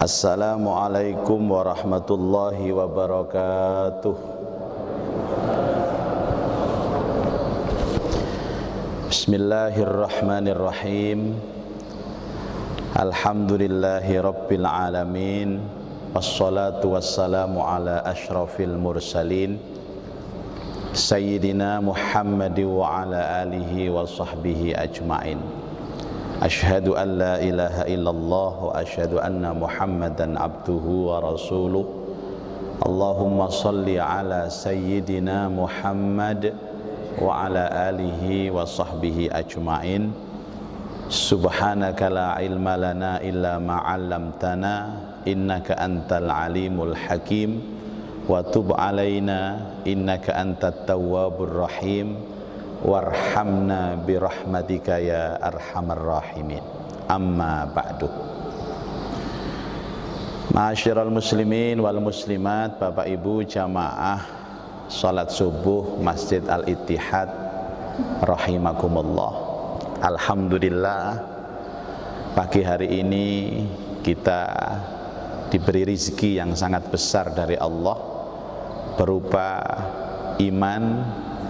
Assalamualaikum warahmatullahi wabarakatuh. Bismillahirrahmanirrahim. Alhamdulillahi rabbil alamin. Wassalatu wassalamu ala ashrafil mursalin Sayyidina Muhammad wa ala alihi wa sahbihi ajma'in. Ashhadu an la ilaha illallah wa ashhadu anna Muhammadan abduhu wa rasuluh. Allahumma salli ala Sayyidina Muhammad wa ala alihi wa sahbihi ajma'in. Subhanaka la ilma lana illa ma 'allamtana innaka antal alimul hakim wa tub alaina innaka antat tawwabur rahim warhamna birahmatika ya arhamar rahimin. Amma ba'du. Ma'asyiral muslimin wal muslimat, Bapak Ibu jamaah salat subuh Masjid Al-Ittihad rahimakumullah. Alhamdulillah, pagi hari ini kita diberi rizki yang sangat besar dari Allah berupa iman,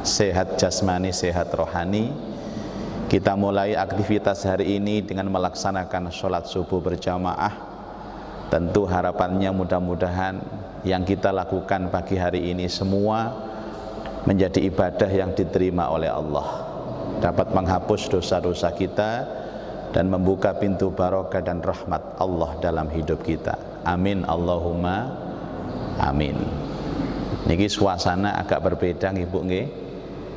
sehat jasmani, sehat rohani. Kita mulai aktivitas hari ini dengan melaksanakan sholat subuh berjamaah. Tentu harapannya mudah-mudahan yang kita lakukan pagi hari ini semua menjadi ibadah yang diterima oleh Allah, dapat menghapus dosa-dosa kita dan membuka pintu barokah dan rahmat Allah dalam hidup kita. Amin Allahumma amin. Niki suasana agak berbeda Ibu nggih.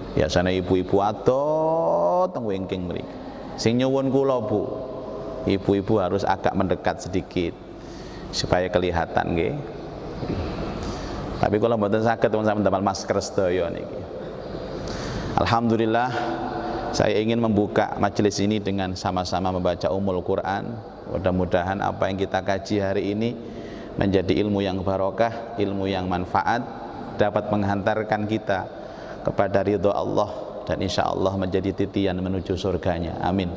Biasanya ibu-ibu atot teng wingking mriki. Sing nyuwun kula Bu, ibu-ibu harus agak mendekat sedikit supaya kelihatan nggih. Tapi kalau mboten saged teman-teman damel masker sedaya niki. Alhamdulillah, saya ingin membuka majelis ini dengan sama-sama membaca Ummul Quran. Mudah-mudahan apa yang kita kaji hari ini menjadi ilmu yang barokah, ilmu yang manfaat, dapat menghantarkan kita kepada ridha Allah dan insya Allah menjadi titian menuju surganya. Amin.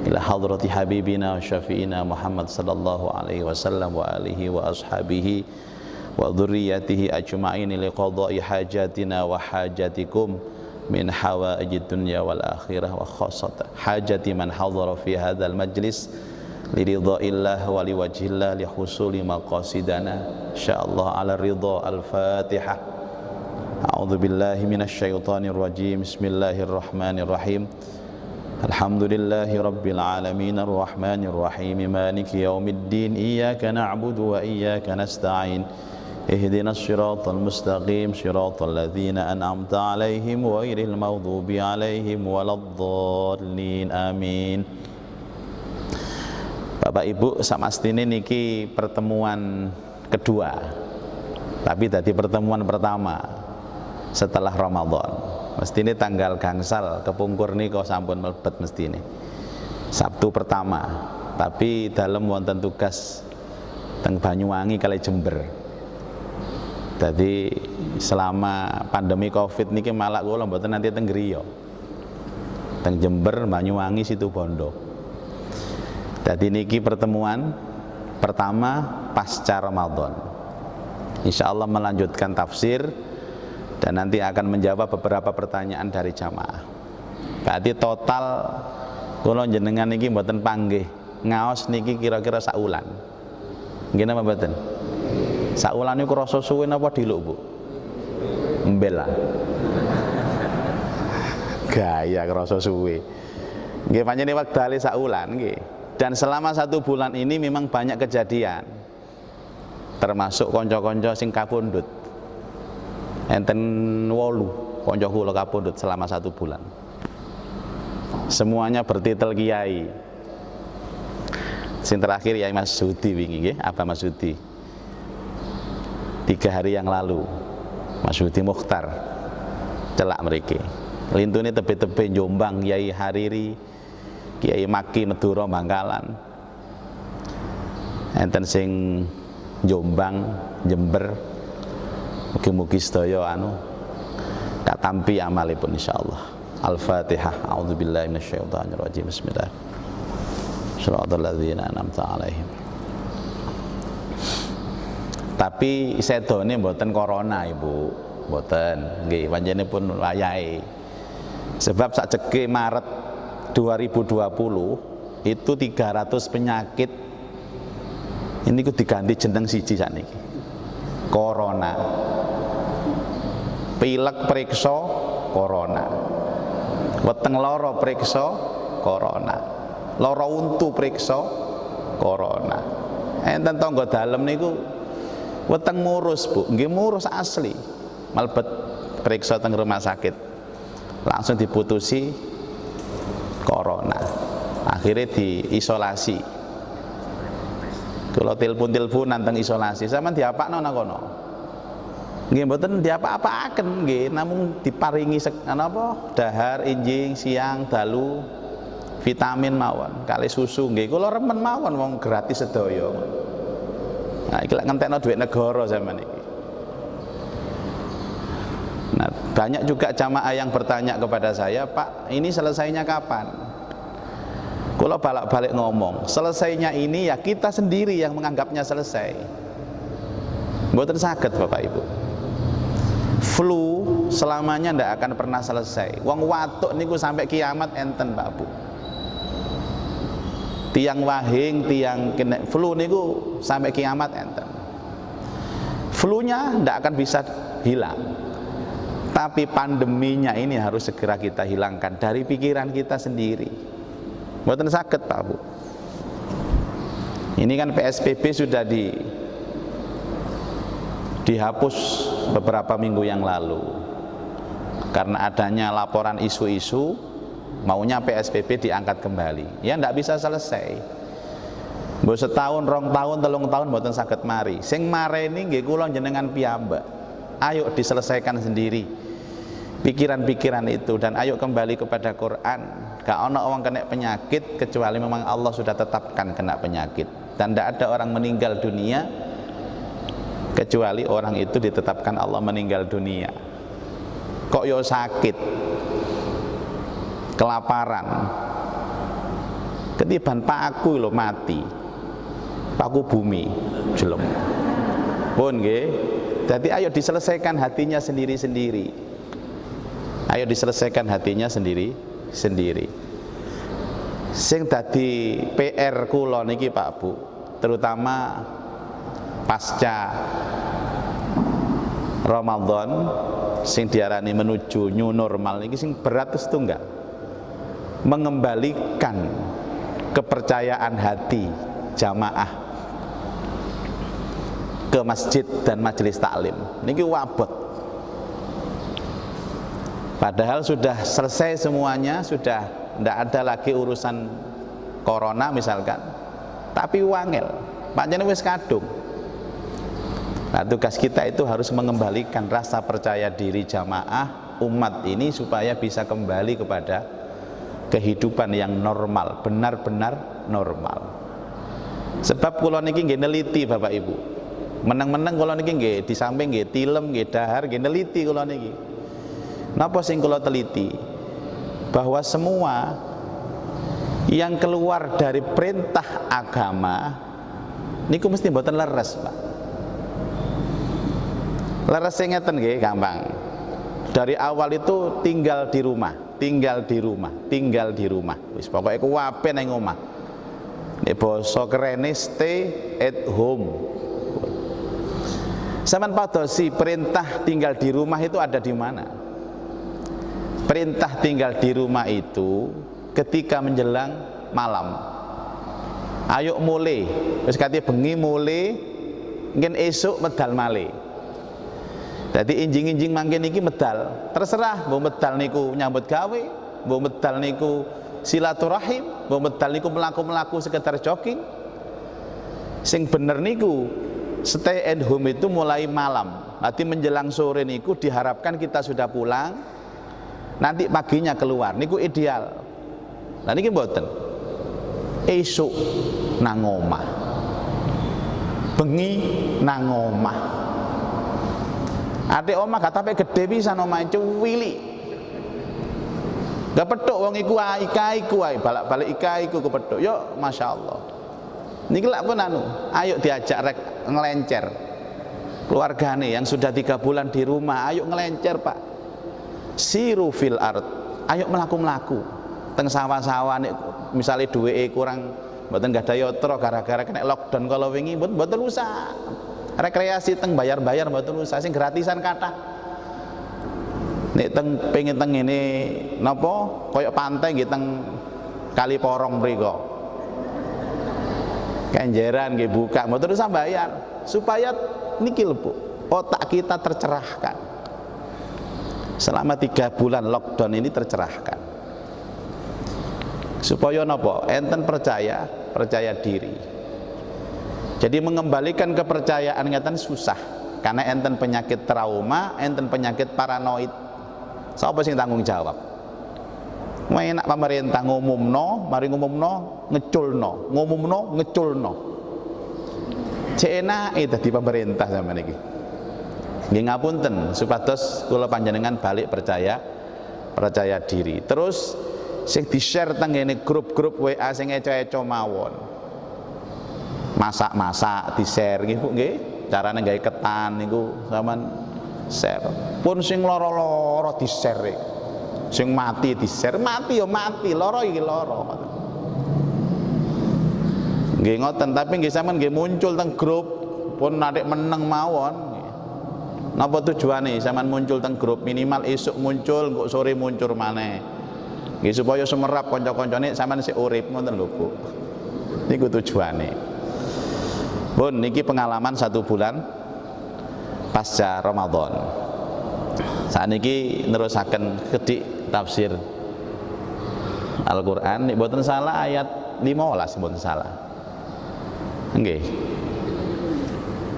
Ila hadrati habibina wa syafi'ina Muhammad sallallahu alaihi wasallam wa alihi wa ashabihi wa dzurriyyatihi ajma'in liqada'i hajatina wa hajatikum min hawaijid dunya wal akhirah wa khassatan hajati man hadhara fi hadzal majlis liridhaillah wa liwajhillah lihusuli maqasidana insyaallah ala ridha. Al-Fatihah. A'udzu billahi minasy syaithanir rajim. Bismillahirrahmanirrahim. Alhamdulillahi rabbil alamin arrahmanir rahim maliki yaumiddin iyyaka na'budu wa iyyaka nasta'in ihdinas siratal mustaqim siratal ladzina an'amta 'alaihim ghairil maghdubi 'alaihim waladdallin. Amin. Bapak Ibu samastine niki pertemuan kedua, tapi tadi pertemuan pertama setelah Ramadan. Mestine tanggal gangsal kepungkur nika sampun mlebet mestine Sabtu pertama, tapi dalem wonten tugas teng Banyuwangi kali Jember. Jadi selama pandemi Covid niki malah kula mboten nanti teng griya. Teng Jember, Banyuwangi, Situbondo. Jadi niki pertemuan pertama pasca Ramadan. Insya Allah melanjutkan tafsir dan nanti akan menjawab beberapa pertanyaan dari jamaah. Berarti total kula jenengan niki mboten panggih ngaos niki kira-kira saulan. Nggih napa mboten? Saulan niku rasa suwe napa diluk, Bu? Embel lah. Gaya rasa suwe. Nggih pancen wektale saulan nggih. Dan selama 1 bulan ini memang banyak kejadian. Termasuk kanca-kanca sing kapundhut. Enten 8 kanca kula kapundhut selama 1 bulan. Semuanya bertitel kiai. Sing terakhir Yai Mas Sudi wingi nggih, Abah Mas Sudi. 3 hari yang lalu Mas Sudi Mukhtar celak mriki. Lintune tebe-tebe Jombang Yai Hariri, Kiai Maki Madura Bangkalan. Enten sing Jombang, Jember. Mugi-mugi sedaya tak tampi amalipun insyaallah. Al-Fatihah. A'udzubillahi minasyaitonir rajim. Bismillah. Shiratal ladzina an'amta 'alaihim Tapi sedone mboten corona Ibu, mboten. Nggih, panjenenganipun wayahe. Sebab sakjeke Maret 2020 itu 300 penyakit ini ku diganti jeneng siji sakniki. Corona. Pilek periksa corona. Weteng loro periksa corona. Loro untu periksa corona. Enten tangga dalem niku weteng ngurus Bu, nggih ngurus asli. Malbet periksa teng rumah sakit. Langsung diputusi corona. Akhirnya diisolasi. Kalau telepon-teleponan teng isolasi, sampean diapakno nang kono? Nggih mboten diapa-apaken nggih, namung diparingi dahar, injing, siang, dalu, vitamin mawon, kali susu nggih. Kula remen mawon wong gratis sedaya. Nah, iki lek ngentekno dhuwit negara zaman iki. Nah, banyak juga jamaah yang bertanya kepada saya, "Pak, ini selesainya kapan?" Kula balik-balik ngomong, selesainya ini ya kita sendiri yang menganggapnya selesai. Mboten saged Bapak Ibu. Flu selamanya ndak akan pernah selesai. Wong watuk niku sampai kiamat enten Pak Bu. Tiang wahing, tiang kena flu niku sampai kiamat enten. Flunya ndak akan bisa hilang. Tapi pandeminya ini harus segera kita hilangkan dari pikiran kita sendiri. Mboten saged Pak Bu. Ini kan PSBB sudah dihapus beberapa minggu yang lalu karena adanya laporan isu-isu maunya PSBB diangkat kembali. Ya ndak bisa selesai. Mbok setahun, 2 tahun, 3 tahun mboten saged mari. Sing mareni nggih kula jenengan piyambak. Ayo diselesaikan sendiri pikiran-pikiran itu dan ayo kembali kepada Quran. Gak ana wong kena penyakit kecuali memang Allah sudah tetapkan kena penyakit. Dan tidak ada orang meninggal dunia kecuali orang itu ditetapkan Allah meninggal dunia. Kok yo sakit, kelaparan, ketiban paku lho mati, paku bumi jelem pun nggih. Jadi ayo diselesaikan hatinya sendiri-sendiri. Ayo diselesaikan hatinya sendiri-sendiri. Sing dadi PR kula niki Pak Bu, terutama pasca Ramadan sing diarani menuju new normal niki sing berat setunggal. Mengembalikan kepercayaan hati jamaah ke masjid dan majelis taklim niki wabot. Padahal sudah selesai semuanya, sudah tidak ada lagi urusan corona misalkan, tapi wangel pancen wis kadung. Nah, tugas kita itu harus mengembalikan rasa percaya diri jamaah umat ini supaya bisa kembali kepada kehidupan yang normal, benar-benar normal. Sebab kula niki nggih neliti Bapak Ibu. Meneng-meneng kula niki nggih di samping nggih tilem nggih dahar nggih neliti kula niki. Napa sing kula teliti? Bahwa semua yang keluar dari perintah agama niku mesti mboten leres, Pak. Leres sing ngeten nggih gampang. Dari awal itu tinggal di rumah. Wis pokoke kuwape nang omah. Nek basa kerene stay at home. Sampeyan padosi perintah tinggal di rumah itu ada di mana? Perintah tinggal di rumah itu ketika menjelang malam. Ayo mulai, wis kate bengi mulai, mungkin esuk medal malih. Jadi injing-injing mangken iki medal, terserah mbok medal niku nyambut gawe, mbok medal niku silaturahim, mbok medal niku melaku-melaku sekedar jogging. Sing bener niku stay at home itu mulai malam. Nanti menjelang sore niku diharapkan kita sudah pulang. Nanti paginya keluar niku ideal. Lah niki mboten. Esuk nang omah. Bengi nang omah. Ate omah gak tape gede pisan omahe cuwili. Gak petuk wong iku iku ae balak-balik iku kepethuk. Yo masyaallah. Niki lak pun ayo diajak rek ngelencer. keluargane yang sudah 3 bulan di rumah, ayo ngelencer Pak, siru fil ard, ayo melaku-melaku teng sawah-sawah. Nek misalnya duweke kurang mboten gadah yatra gara-gara kena lockdown kalau wingi, mboten usah rekreasi teng bayar-bayar, mboten usah, sing gratisan kathah. Nek teng pengen teng ngene napa kaya pantai nggih teng Kali Porong mriku, Kenjeran nggih buka, mboten usah bayar, supaya niki lho Bu, otak kita tercerahkan. Selama 3 bulan lockdown ini tercerahkan. Supaya napa? Enten percaya diri. Jadi mengembalikan kepercayaan ngeten susah, karena enten penyakit trauma, enten penyakit paranoid. Sapa sing tanggung jawab? Enak pemerintah ngumumno, mari ngumumno ngeculno, ngumumno ngeculno. Cek enake dadi pemerintah sampeyan iki. Nggih ngapunten, supados kula panjenengan balik percaya diri. Terus sing di-share teng ngene grup-grup WA sing eco-eco mawon. Masak-masak di-share nggih Bu nggih. Carane gawe ketan niku sampean share. Pun sing lara-lara di-share. Sing mati di-share, mati ya mati, lara iki lara. Nggih ngoten, tapi nggih sampean nggih muncul teng grup pun narik meneng mawon. Napa tujuane sampean muncul teng grup, minimal esuk muncul, kok sore muncul maneh. Nggih supaya sumerap kanca-kancane sampean sik urip ngoten lho Bu. Niku tujuane. Pun niki pengalaman 1 bulan pasca Ramadan. Sakniki nerusaken kedik tafsir Al-Qur'an, nek boten salah ayat 15 boten salah. Nggih.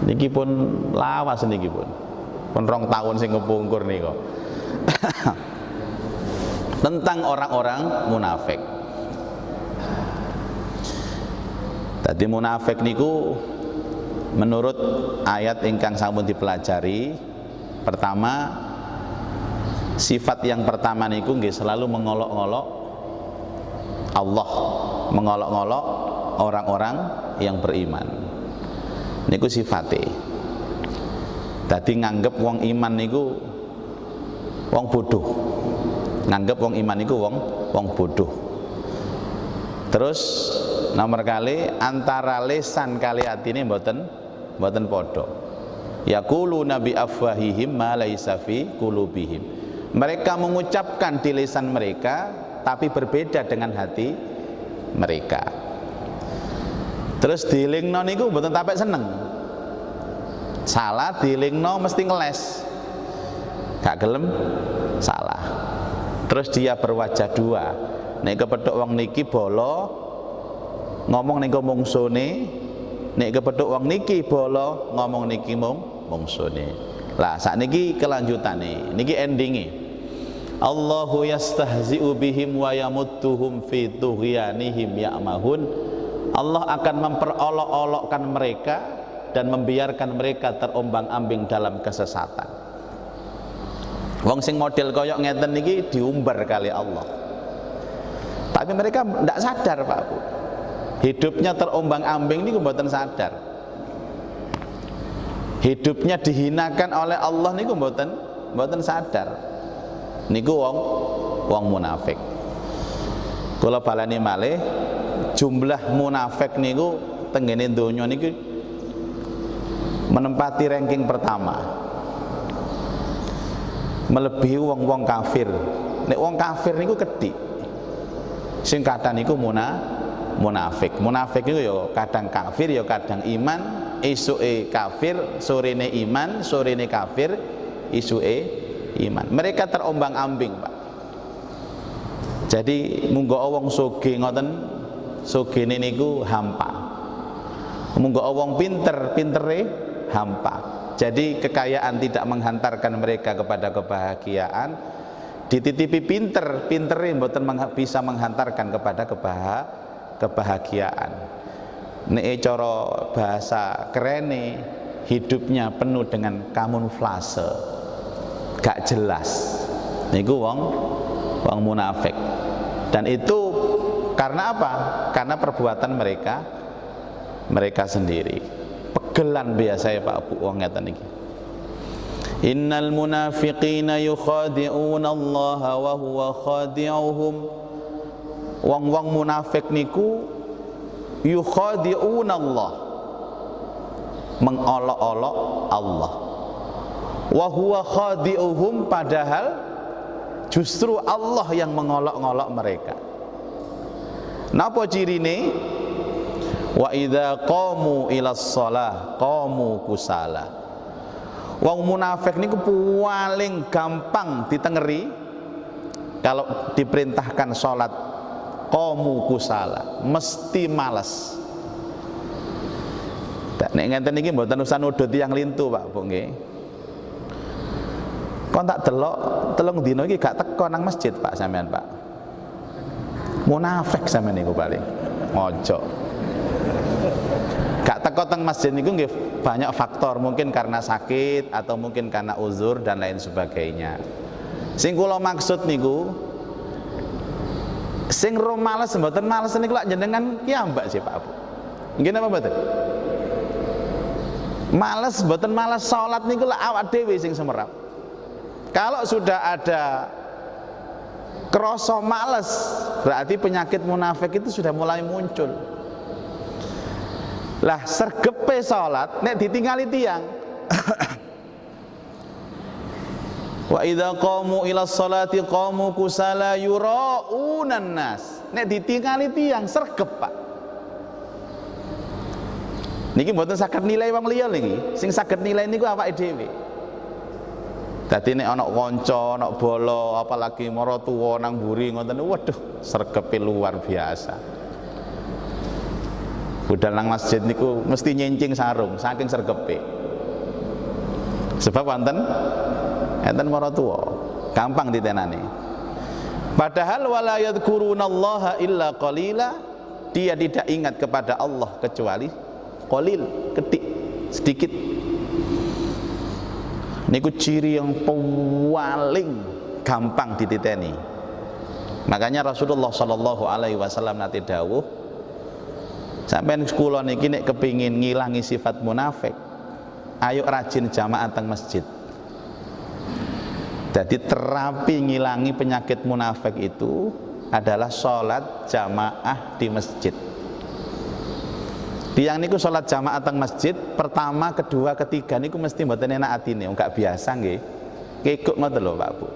Niki pun lawas niki pun. Pun 2 tahun sing kepungkur nika. Tentang orang-orang munafik. Tadi munafik niku menurut ayat ingkang sampun dipelajari, pertama sifat yang pertama niku nggih selalu mengolok-olok Allah, mengolok-olok orang-orang yang beriman. Niku sifate. Dadi nganggep wong iman niku wong bodoh. Nganggep wong iman niku wong bodoh. Terus nomor kali antara lisan kali atine mboten padha. Yaquluna bi afwahihim ma laisa fi qulubihim. Mereka mengucapkan di lisan mereka tapi berbeda dengan hati mereka. Terus dilingno niku mboten tapek seneng. Salah dilingno mesti ngeles. Gak gelem salah. Terus dia berwajah 2. Nek kepethuk wong niki bolo ngomong niku mungsune, nek kepethuk wong niki bolo ngomong niki mungsune. Lah sakniki kelanjutane, niki endinge. Allahu yastahzi'u bihim wa yamudduhum fi tughyanihim ya'mahun. Allah akan memperolok-olokkan mereka dan membiarkan mereka terombang-ambing dalam kesesatan. Wong sing model koyok ngeten niki diumbar kali Allah. Tapi mereka tidak sadar Pak Bu. Hidupnya terombang-ambing niku mboten sadar. Hidupnya dihinakan oleh Allah niku mboten sadar. Niku wong munafik. Kula balani malih, jumlah munafik niku tenggene donya niku menempati ranking pertama. Melebihi wong-wong kafir. Nek wong kafir niku kedhik. Sing kadang niku munafik. Munafik niku ya kadang kafir ya kadang iman, esuke kafir, sorene iman, sorene kafir, isuke iman. Mereka terombang-ambing Pak. Jadi munggo wong sugih ngoten, sugihne niku hampa. Munggo wong pintere hampa. Jadi kekayaan tidak menghantarkan mereka kepada kebahagiaan. Dititipi pintere mboten bisa menghantarkan kepada kebahagiaan. Nek cara bahasa kerene, hidupnya penuh dengan kamuflase. Gak jelas. Niku wong munafik. Dan itu karena apa? Karena perbuatan mereka sendiri. Pegelan biasa ya Pak Bu wong ngeten iki. Innal munafiqina yukhadi'una Allah wa huwa khadi'uhum. Wong-wong munafik niku yukhadi'una Allah, mengolok-olok Allah. Wa huwa khadi'uhum, padahal justru Allah yang mengolok-olok mereka. Napa cirine? Wa idza qamu ilas shalah qamu kusala. Wong munafik niku paling gampang ditengeri kalau diperintahkan sholat, qamu kusala, mesti malas. Nek ngenten iki mboten usah nuduh tiyang lintu Pak Bu nggih. Kon tak delok telung dina iki gak teko nang masjid Pak sampean Pak. Munafik sampean niku paling. Ojo. Gak teko teng masjid niku nggih banyak faktor, mungkin karena sakit atau mungkin karena uzur dan lain sebagainya. Sing kula maksud niku sing ro males mboten males niku lak jenengan kiambak sih Pak Bu. Nggih napa mboten? Males mboten males salat niku lak awak dhewe sing semerap. Kalau sudah ada krasa males, berarti penyakit munafik itu sudah mulai muncul. Lah sergepe salat nek ditingali tiyang. Wa idza qamu ila sholati qamu kusala yuraunan nas. Nek ditingali tiyang sergep Pak. Niki mboten saged nilai wong liya niki. Sing saged nilai niku awake dhewe. Dadi nek ana kanca, ana bolo, apalagi maratuwa nang mburi ngoten, waduh sergepe luar biasa. Budal nang masjid niku mesti nyincing sarung saking sergepe. Sebab wonten enten maratuwa, gampang ditenani. Padahal wala yadhkurunallaha illa qalila, dia tidak ingat kepada Allah kecuali qalil, ketik, sedikit. Niku ciri yang paling gampang dititeni. Makanya Rasulullah sallallahu alaihi wasallam nate dawuh, sampeyan kula niki nek kepingin ngilangi sifat munafik, ayo rajin jamaah teng masjid. Jadi terapi ngilangi penyakit munafik itu adalah sholat jamaah di masjid. Tiang niku sholat jamaah teng masjid pertama, kedua, ketiga niku mesti mboten enak atine, enggak biasa nggih. Kekuk ngoten lho Pak Bu.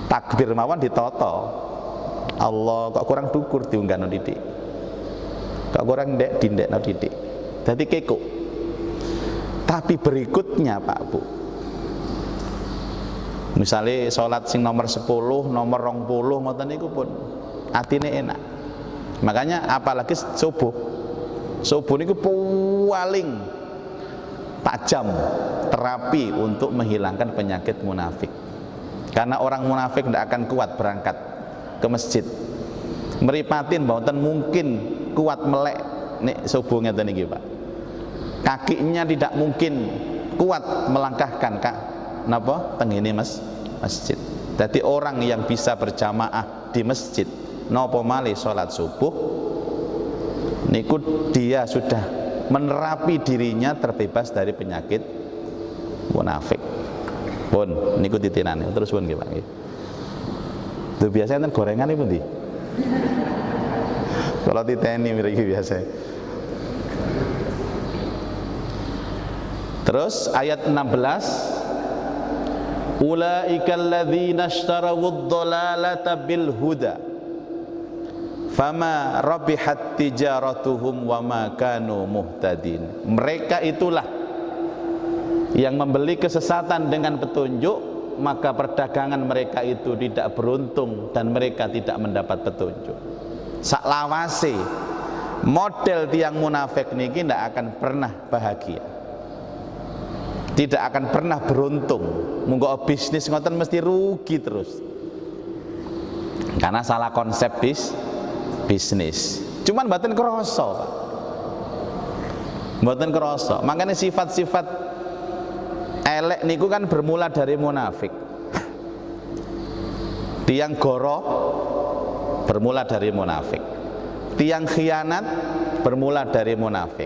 Takbir mawon ditata. Allah kok kurang dukur diunggahno didik. Kok kurang ndek dindekno didik. Dadi kekuk. Tapi berikutnya Pak Bu, misalnya sholat sing nomor 10, nomor 20 ngoten niku pun atine enak. Makanya apalagi subuh. Subuh niku paling tajam terapi untuk menghilangkan penyakit munafik. Karena orang munafik tidak akan kuat berangkat ke masjid. Meripatin mboten mungkin kuat melek nek subuh ngeten iki Pak. Kakinya tidak mungkin kuat melangkahkan napa tengene masjid. Jadi orang yang bisa berjamaah di masjid napa malih salat subuh niku dia sudah menerapi dirinya terbebas dari penyakit munafik. Pun niku titinane terus pun nggih Pak nggih. Itu biasanya kan gorengan iku ndi? Kalau titeni mriki biasa. Terus ayat 16, ulaikal ladzina ishtarawud dhalalata bil huda fama rabihat tijaratuhum wama kanu muhtadin. Mereka itulah yang membeli kesesatan dengan petunjuk, maka perdagangan mereka itu tidak beruntung dan mereka tidak mendapat petunjuk. Saklawase model tiang munafik niki tidak akan pernah bahagia, tidak akan pernah beruntung. Munggo bisnis ngoten mesti rugi terus karena salah konsep bisnis. Cuman mboten krasa Pak, mboten krasa. Makanya sifat-sifat elek niku kan bermula dari munafik. Tiang goro bermula dari munafik, tiang khianat bermula dari munafik,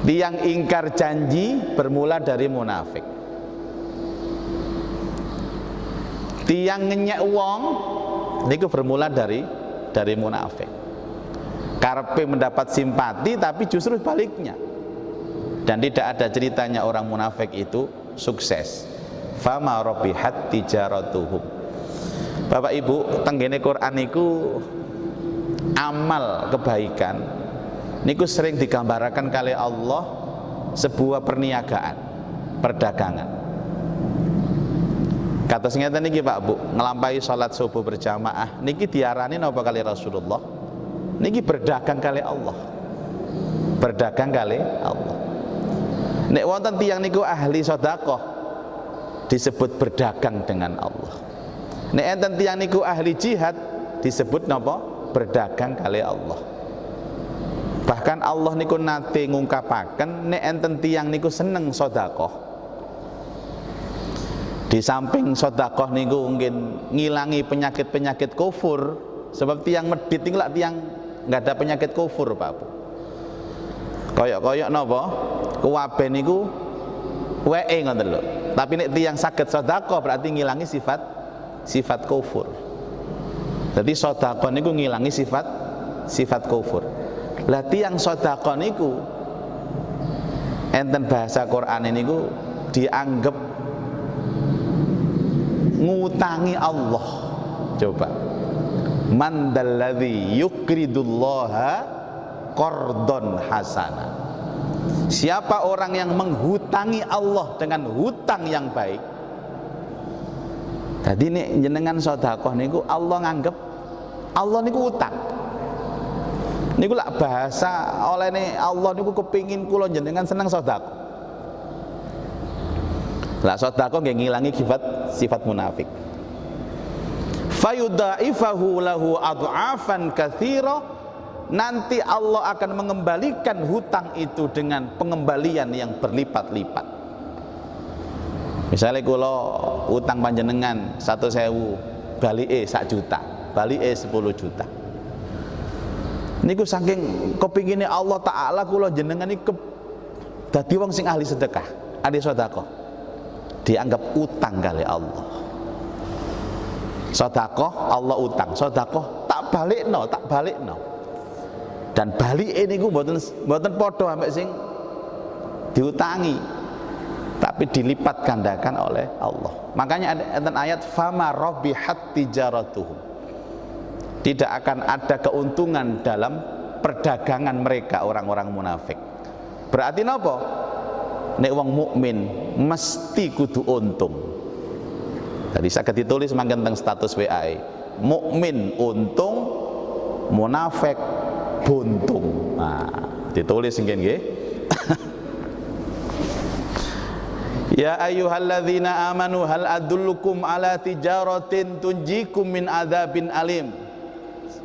Tiang ingkar janji bermula dari munafik. Tiang ngenyek wong niku bermula dari munafik. Karepe mendapat simpati tapi justru baliknya. Dan tidak ada ceritanya orang munafik itu sukses. Fama rabihat tijaratuhum. Bapak Ibu, tenggene Quran niku amal kebaikan niku sering digambarkan kali Allah sebuah perniagaan, perdagangan. Kados ngeten niki Pak Bu, nglampahi salat subuh berjamaah niki diarani napa kali Rasulullah? Niki berdagang kali Allah. Berdagang kali Allah. Nek wonten tiyang niku ahli sedekah disebut berdagang dengan Allah. Nek enten tiyang niku ahli jihad disebut napa? Berdagang kali Allah. Bahkan Allah niku nate ngungkapaken nek enten tiyang niku seneng sedekah. Di samping sedekah niku mungkin ngilangi penyakit-penyakit kufur, sebab tiyang medhit niku lak tiyang enggak ada penyakit kufur, Pak Bu. Koyok-koyok napa? Kuwabe niku wee ngoten lho. Tapi nek tiyang saged sedekah berarti ngilangi sifat kufur. Jadi sedekah niku ngilangi sifat kufur. Lah tiyang sedekah niku enten bahasa Quran niku dianggap ngutangi Allah. Coba. Man dalladzi yuqridullaha qardon hasana. Siapa orang yang menghutangi Allah dengan hutang yang baik. Jadi nek jenengan sedekah niku Allah nganggep Allah niku utang. Niku lak bahasa olehne Allah niku kepingin kula jenengan seneng sedekah. Lah sedekah nggih ngilangi sifat munafik. Fayudaifahu lahu ad'afan katsira, nanti Allah akan mengembalikan hutang itu dengan pengembalian yang berlipat-lipat. Misalnya kula utang panjenengan 1.000, balike 1 juta, balike 10 juta. Niku saking kepingine Allah Ta'ala kula jenengan iki dadi wong sing ahli sedekah, ahli sedekah. Dianggap utang kali Allah. Sedekah Allah utang, sedekah tak balikno. Dan balike niku mboten padha ambek sing diutangi, tapi dilipat gandakan oleh Allah. Makanya ada ayat fama rabihat tijaratuhum. Tidak akan ada keuntungan dalam perdagangan mereka orang-orang munafik. Berarti napa? Nek wong mukmin mesti kudu untung. Tadi saged ditulis mangken teng status WA. Mukmin untung, munafik buntung. Nah, ditulis nggih nggih. Ya ayyuhalladzina amanu hal adullukum ala tijaratin tunjikum min adzabin alim.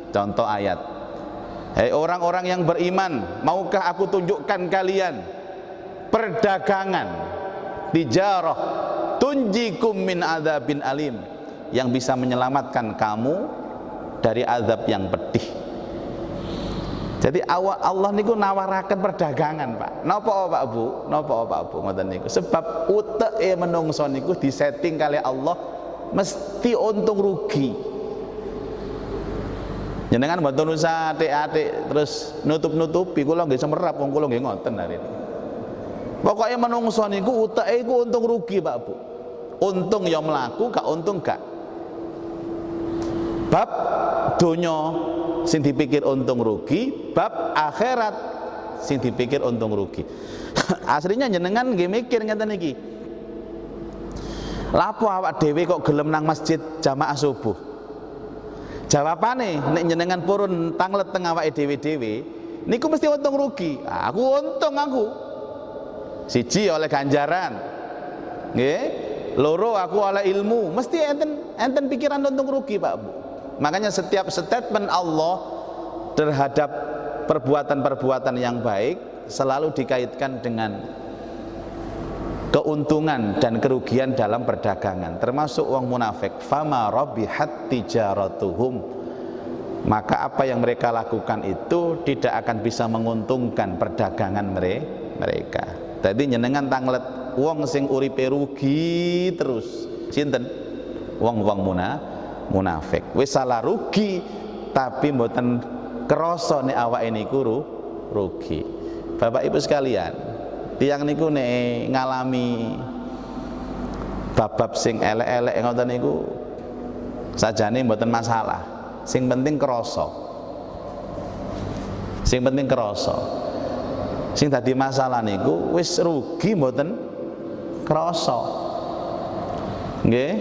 Contoh ayat. Hei orang-orang yang beriman, maukah aku tunjukkan kalian perdagangan tijarah tunjikum min adzabin alim yang bisa menyelamatkan kamu dari azab yang pedih. Jadi Allah niku nawaraken perdagangan, Pak. Napa Pak Bu? Napa Pak Bu ngoten niku? Sebab uteke menungso niku disetting kali Allah mesti untung rugi. Jenengan mboten usah atik-atik terus nutup-nutupi kula nggih semerap wong kula nggih ngoten hari ini. Pokoknya menungso niku uteke iku untung rugi, Pak Bu. Untung ya mlaku, gak untung gak. Bab donya sing dipikir untung rugi, bab akhirat sing dipikir untung rugi. Aslinya jenengan nggih mikir ngeten iki. Lapo awak dhewe kok gelem nang masjid jamaah subuh? Jawabane nek jenengan purun tanglet teng awake dhewe-dhewe niku mesti untung rugi. Aku untung aku. Siji oleh ganjaran. Nggih. Loro aku oleh ilmu. Mesti enten pikiran untung rugi, Pak Bu. Makanya setiap statement Allah terhadap perbuatan-perbuatan yang baik selalu dikaitkan dengan keuntungan dan kerugian dalam perdagangan, termasuk wong munafik. Fama rabihat tijaratuhum, maka apa yang mereka lakukan itu tidak akan bisa menguntungkan perdagangan mereka. Dadi nyenengan tanglet wong sing uripe rugi terus. Sinten? Wong-wong munafik. Wis salah rugi tapi mboten krasa nek awake niku rugi. Bapak Ibu sekalian, tiyang niku nek ngalami bab-bab sing elek-elek ngoten niku sajane mboten masalah. Sing penting krasa. Sing penting krasa. Sing dadi masalah niku wis rugi mboten krasa. Nggih.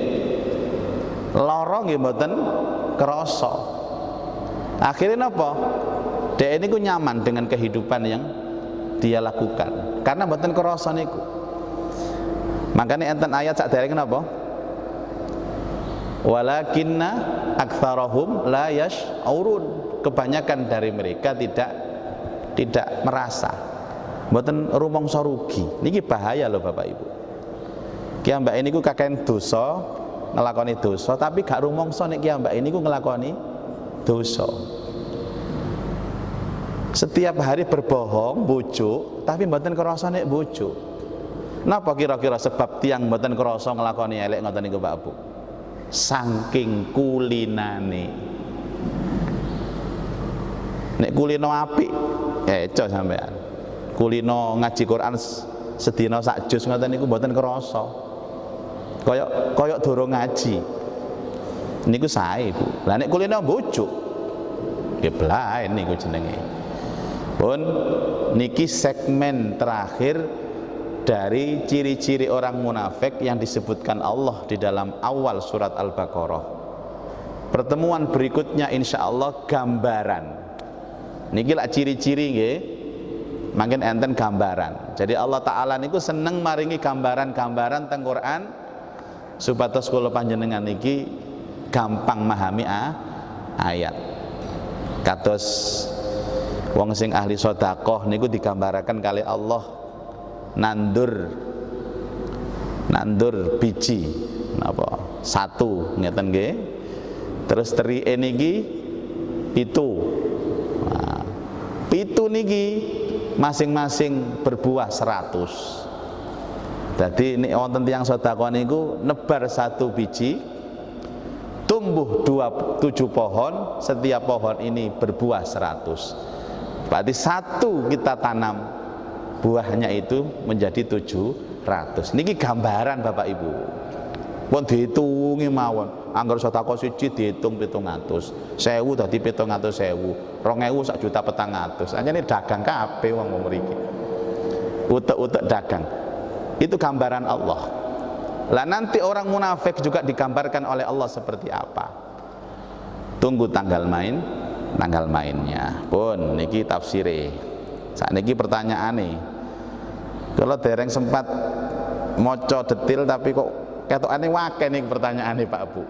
Lara nggih mboten krasa. Akhirnya napa? Dhek niku nyaman dengan kehidupan yang dia lakukan karena mboten krasa niku. Makanya enten ayat sakderenge napa? Walakinna aktsarahum la yash'urun. Kebanyakan dari mereka tidak merasa. Mboten rumangsa rugi. Niki bahaya loh Bapak Ibu. Ki ambake niku kakean dosa, ngelakoni dosa tapi gak rumangsa nek ki ambake niku ngelakoni dosa. Setiap hari berbohong, bujuk, tapi mboten krasa nek bujuk. Napa kira-kira sebab tiang mboten krasa nglakoni elek ngoten niku Pak Bu? Saking kulinane. Nek kulino apik, eco sampean. Kulino ngaji Quran sedina sak juz ngoten niku mboten krasa. Kaya durung ngaji. Niku sae, Bu. Lah nek kulino bujuk, nggih blaen niku jenenge. Pun niki segmen terakhir dari ciri-ciri orang munafik yang disebutkan Allah di dalam awal surat Al-Baqarah. Pertemuan berikutnya insya Allah gambaran. Niki lak ciri-ciri nggih. Mangken enten gambaran. Jadi Allah Ta'ala niku seneng maringi gambaran-gambaran teng Quran supados kula panjenengan niki gampang memahami ayat. Kados wong sing ahli sedekah niku digambaraken kali Allah nandur biji napa satu ngeten nggih. Terus terike niki pitu. Nah, pitu niki masing-masing berbuah 100. Jadi ini wonten tiyang sedekah niku nebar satu biji tumbuh 7 pohon, setiap pohon ini berbuah 100. Berarti satu kita tanam buahnya itu menjadi 700. Niki gambaran Bapak Ibu. Pun dihitungi mawon. Angger sedekah siji dihitung 700. 1000 dadi 700.000. 2000 sak juta 400. Anjene dagang kabeh wong mriki. Utek-utek dagang. Itu gambaran Allah. Lah nanti orang munafik juga digambarkan oleh Allah seperti apa? Tunggu tanggal mainnya. Pun niki tafsire. Sakniki pertanyaane. Kalau dereng sempat maca detail tapi kok ketokane wakeh ning pertanyaane Pak Bu.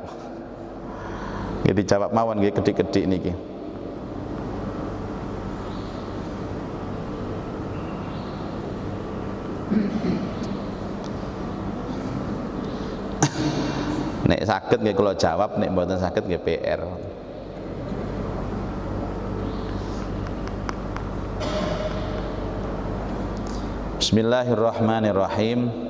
Nggih dijawab mawon nggih kedik-kedik niki. Nek saged nggih kula jawab, nek mboten saged nggih PR. Bismillahirrahmanirrahim.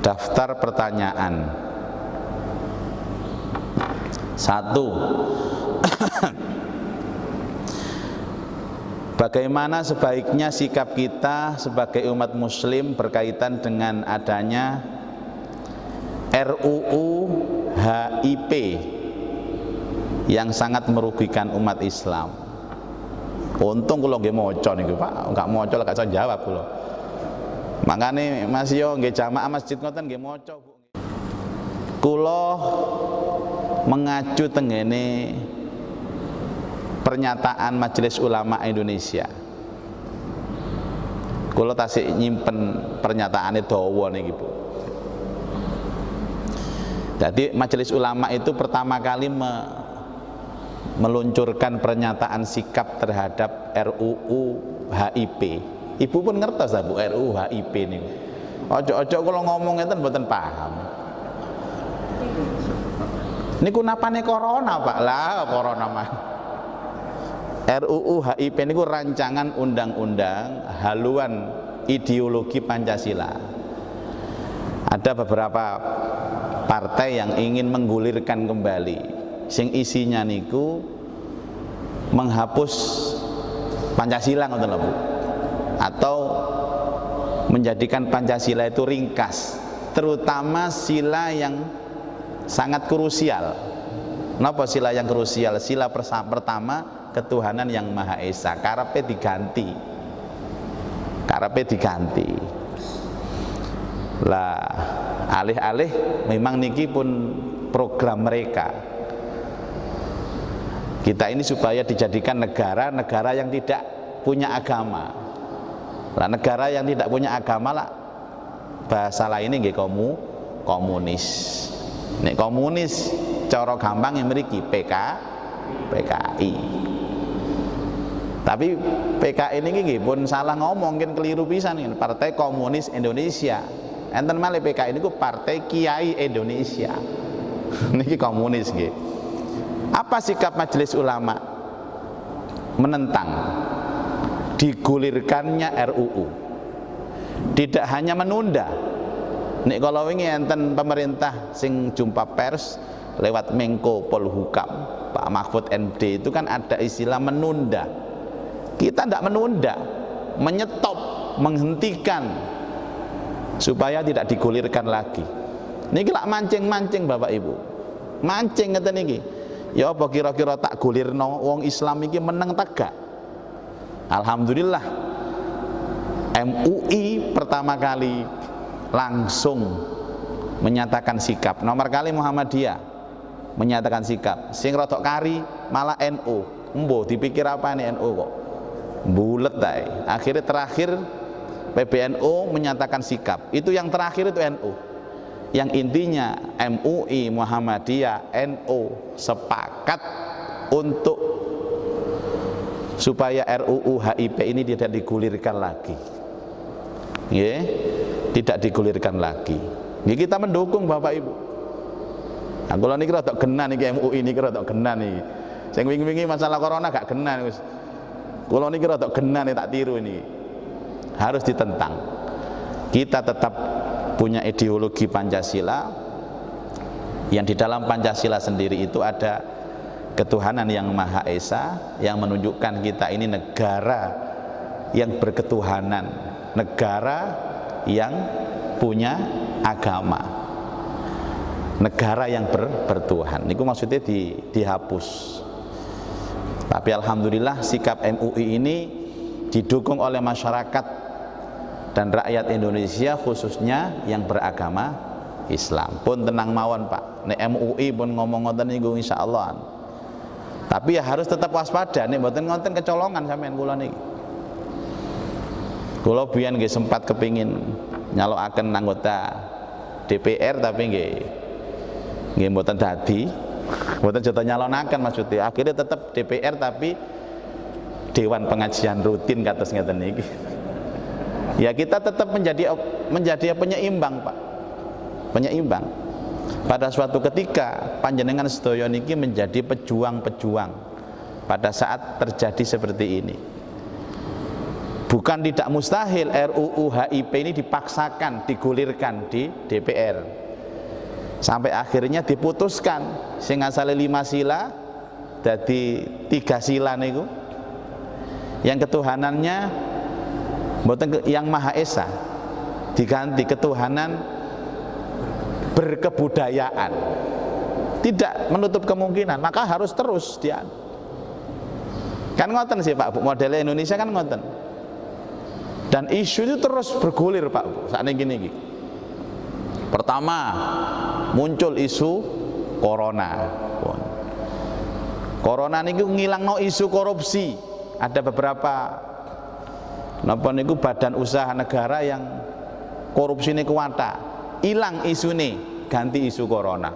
Daftar pertanyaan. 1. Bagaimana sebaiknya sikap kita sebagai umat muslim berkaitan dengan adanya RUU HIP yang sangat merugikan umat Islam? Untung kula nggih maca niku Pak, enggak maca lek gak jawab kula. Makane Mas yo nggih jamaah masjid ngoten nggih maca Bu. Kula mengacu tengene pernyataan Majelis Ulama Indonesia. Kula tasik nyimpen pernyataane dawa niki Bu. Jadi Majelis Ulama itu pertama kali meluncurkan pernyataan sikap terhadap RUU HIP. Ibu pun ngertos ta Bu RUU HIP niku. Ojo-ojo kula ngomong ngeten mboten paham. Niku napane corona Pak. Lah corona mah. RUU HIP ini rancangan undang-undang haluan ideologi Pancasila. Ada beberapa partai yang ingin menggulirkan kembali, sing isinya niku menghapus Pancasila ngoten lho Bu, atau menjadikan Pancasila itu ringkas, terutama sila yang sangat krusial. Napa sila yang krusial? Sila pertama, ketuhanan yang Maha Esa, karepe diganti. Lah alih-alih memang niki pun program mereka, kita ini supaya dijadikan negara yang tidak punya agama. Lah negara yang tidak punya agama lah bahasa lainnya nggih komunis. Nek komunis cara gampang yang mriki PKI. Tapi PKI ini nggih pun salah ngomong, mungkin keliru pisan, Partai Komunis Indonesia. Enten malih PKI niku Partai Kiai Indonesia. Niki komunis nggih. Apa sikap Majelis Ulama menentang digulirkannya RUU? Tidak hanya menunda. Nek kalau wingi enten pemerintah sing jumpa pers lewat Menko Polhukam Pak Mahfud MD itu kan ada istilah menunda. Kita tidak menunda, menyetop, menghentikan supaya tidak digulirkan lagi. Niki lak mancing-mancing Bapak Ibu, mancing ngeten niki. Ya apa kira-kira tak gulirno wong Islam iki meneng tegak. Alhamdulillah MUI pertama kali langsung menyatakan sikap. Nomor kali Muhammadiyah menyatakan sikap. Sing rodok kari malah NU. Mbo dipikir apa nih NU kok? Bulet dae. Akhirnya terakhir PBNU menyatakan sikap. Itu yang terakhir itu NU. Yang intinya MUI, Muhammadiyah, NU sepakat untuk supaya RUU HIP ini tidak digulirkan lagi. Nggih, tidak digulirkan lagi. Nggih, kita mendukung Bapak Ibu. Nah, kula niki rada genan niki MUI niki rada genan niki. Sing wingi-wingi masalah corona gak genan wis. Kula niki rada genan tak tiru ini. Harus ditentang. Kita tetap punya ideologi Pancasila, yang di dalam Pancasila sendiri itu ada ketuhanan yang Maha Esa, yang menunjukkan kita ini negara yang berketuhanan, negara yang punya agama, negara yang bertuhan. Niku maksudnya dihapus. Tapi alhamdulillah sikap MUI ini didukung oleh masyarakat dan rakyat Indonesia, khususnya yang beragama Islam. Pun tenang mawon Pak, nek MUI pun ngomong ngoten niku insyaallah. Tapi ya harus tetap waspada, nek mboten ngoten kecolongan sampean kula niki. Kula biyen nggih sempat kepingin nyalokaken anggota DPR tapi nggih mboten dadi. Mboten jatuh nyalonaken maksudnya. Akhirnya tetap DPR tapi Dewan Pengajian Rutin kados ngeten niki. Ya kita tetap menjadi penyeimbang Pak. Penyeimbang. Pada suatu ketika panjenengan sedaya niki menjadi pejuang-pejuang pada saat terjadi seperti ini. Bukan tidak mustahil RUU HIP ini dipaksakan digulirkan di DPR. Sampai akhirnya diputuskan sing asale 5 sila dadi 3 sila niku. Yang ketuhanannya mboten yang Maha Esa, diganti ketuhanan berkebudayaan. Tidak menutup kemungkinan, maka harus terus dia. Kan ngoten sih Pak Bu, modelnya Indonesia kan ngoten. Dan isu itu terus bergulir Pak Bu, saat ini gini. Pertama muncul isu corona. Corona niku ngilangno isu korupsi. Ada beberapa napa niku badan usaha negara yang korupsi niku kuwata. Ilang isune, ganti isu corona.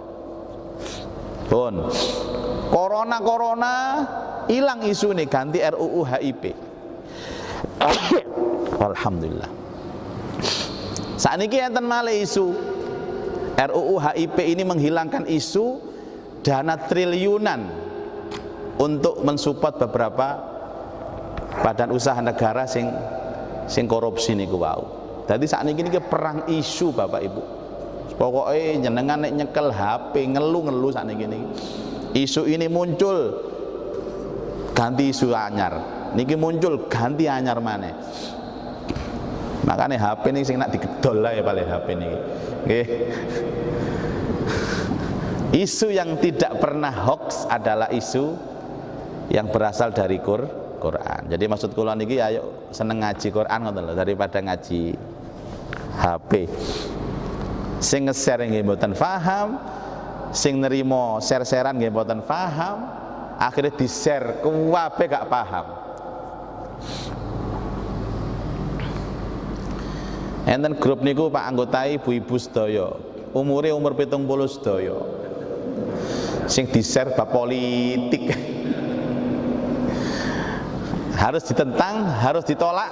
Pun corona ilang isune, ganti RUU HIP. Alhamdulillah. Sakniki enten malih isu RUU HIP ini menghilangkan isu dana triliunan untuk mensupport beberapa badan usaha negara sing korupsi niku wau. Dadi sakniki niki perang isu Bapak Ibu. Pokoknya jenengan nek nyekel HP ngelu-ngelu sakniki niki. Isu ini muncul ganti isu anyar. Niki muncul ganti anyar maneh. Makanya HP ini sing nak digedol lah ya paling HP ini. Nggih. Isu yang tidak pernah hoax adalah isu yang berasal dari Quran. Jadi maksud kula niki ayo seneng ngaji Quran ngoten lho daripada ngaji HP. Sing nge-share nggih mboten paham, sing nerima share-sharean nggih mboten paham, akhirnya di-share kabeh gak paham. Enten grup niku Pak anggota ibu-ibu sedaya, umur 70 sedaya. Sing di-share bab politik. Harus ditentang, harus ditolak,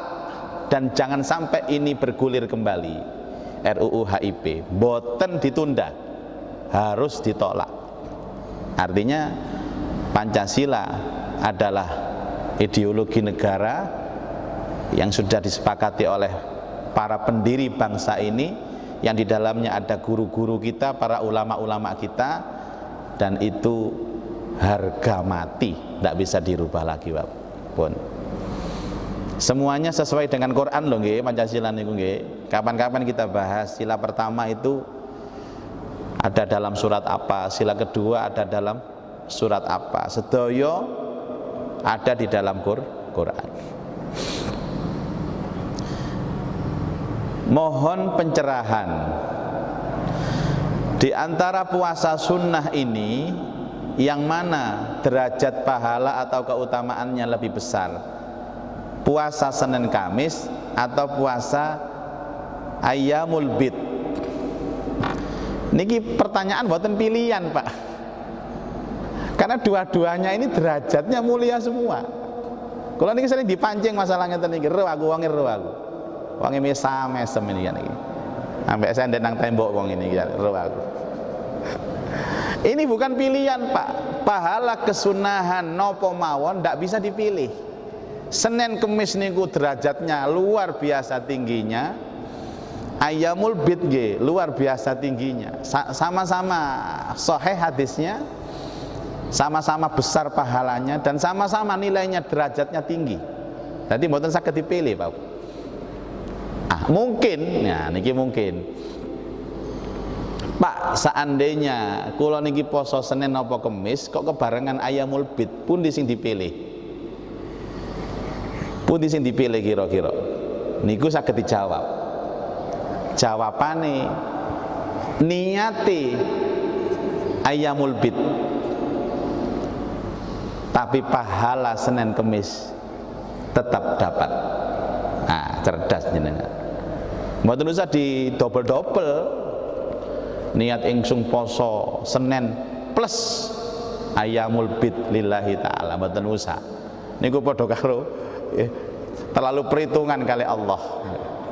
dan jangan sampai ini bergulir kembali. RUU HIP boten ditunda, harus ditolak. Artinya Pancasila adalah ideologi negara yang sudah disepakati oleh para pendiri bangsa ini, yang di dalamnya ada guru-guru kita, para ulama-ulama kita, dan itu harga mati, tidak bisa dirubah lagi Pak pun. Semuanya sesuai dengan Quran loh nggih, Pancasila niku nggih. Kapan-kapan kita bahas sila pertama itu ada dalam surat apa, sila kedua ada dalam surat apa. Sedaya ada di dalam Quran. Mohon pencerahan. Di antara puasa sunnah ini, yang mana derajat pahala atau keutamaannya lebih besar? Puasa Senin Kamis atau puasa Ayyamul Bid? Niki pertanyaan buatan pilihan Pak, karena dua-duanya ini derajatnya mulia semua. Kalau niki sering dipancing masalahnya tadi, ro aku wangi mesem ini kan iki. Ambek saya nang tembok wong ini kan ro aku. Ini bukan pilihan Pak. Pahala kesunahan nopo mawon ndak bisa dipilih. Senin Kemis niku derajatnya luar biasa tingginya. Ayyamul Bid nggih luar biasa tingginya. Sama-sama sahih hadisnya, sama-sama besar pahalanya, dan sama-sama nilainya derajatnya tinggi. Jadi mboten saged dipilih Pak. Mungkin, ya niki mungkin. Pak, seandainya kula niki poso Senin apa Kemis kok kebarengan Ayyamul Bid, pundi sing dipilih? Pundi sing dipilih kira-kira? Niku saged dijawab. Jawabane niati Ayyamul Bid, tapi pahala Senin Kemis tetap dapat. Nah, cerdas jenengan. Mboten usah di double-double. Niat ingsun poso Senin plus Ayyamul Bid lillahi ta'ala, mboten usah. Niku padha karo terlalu perhitungan kali Allah.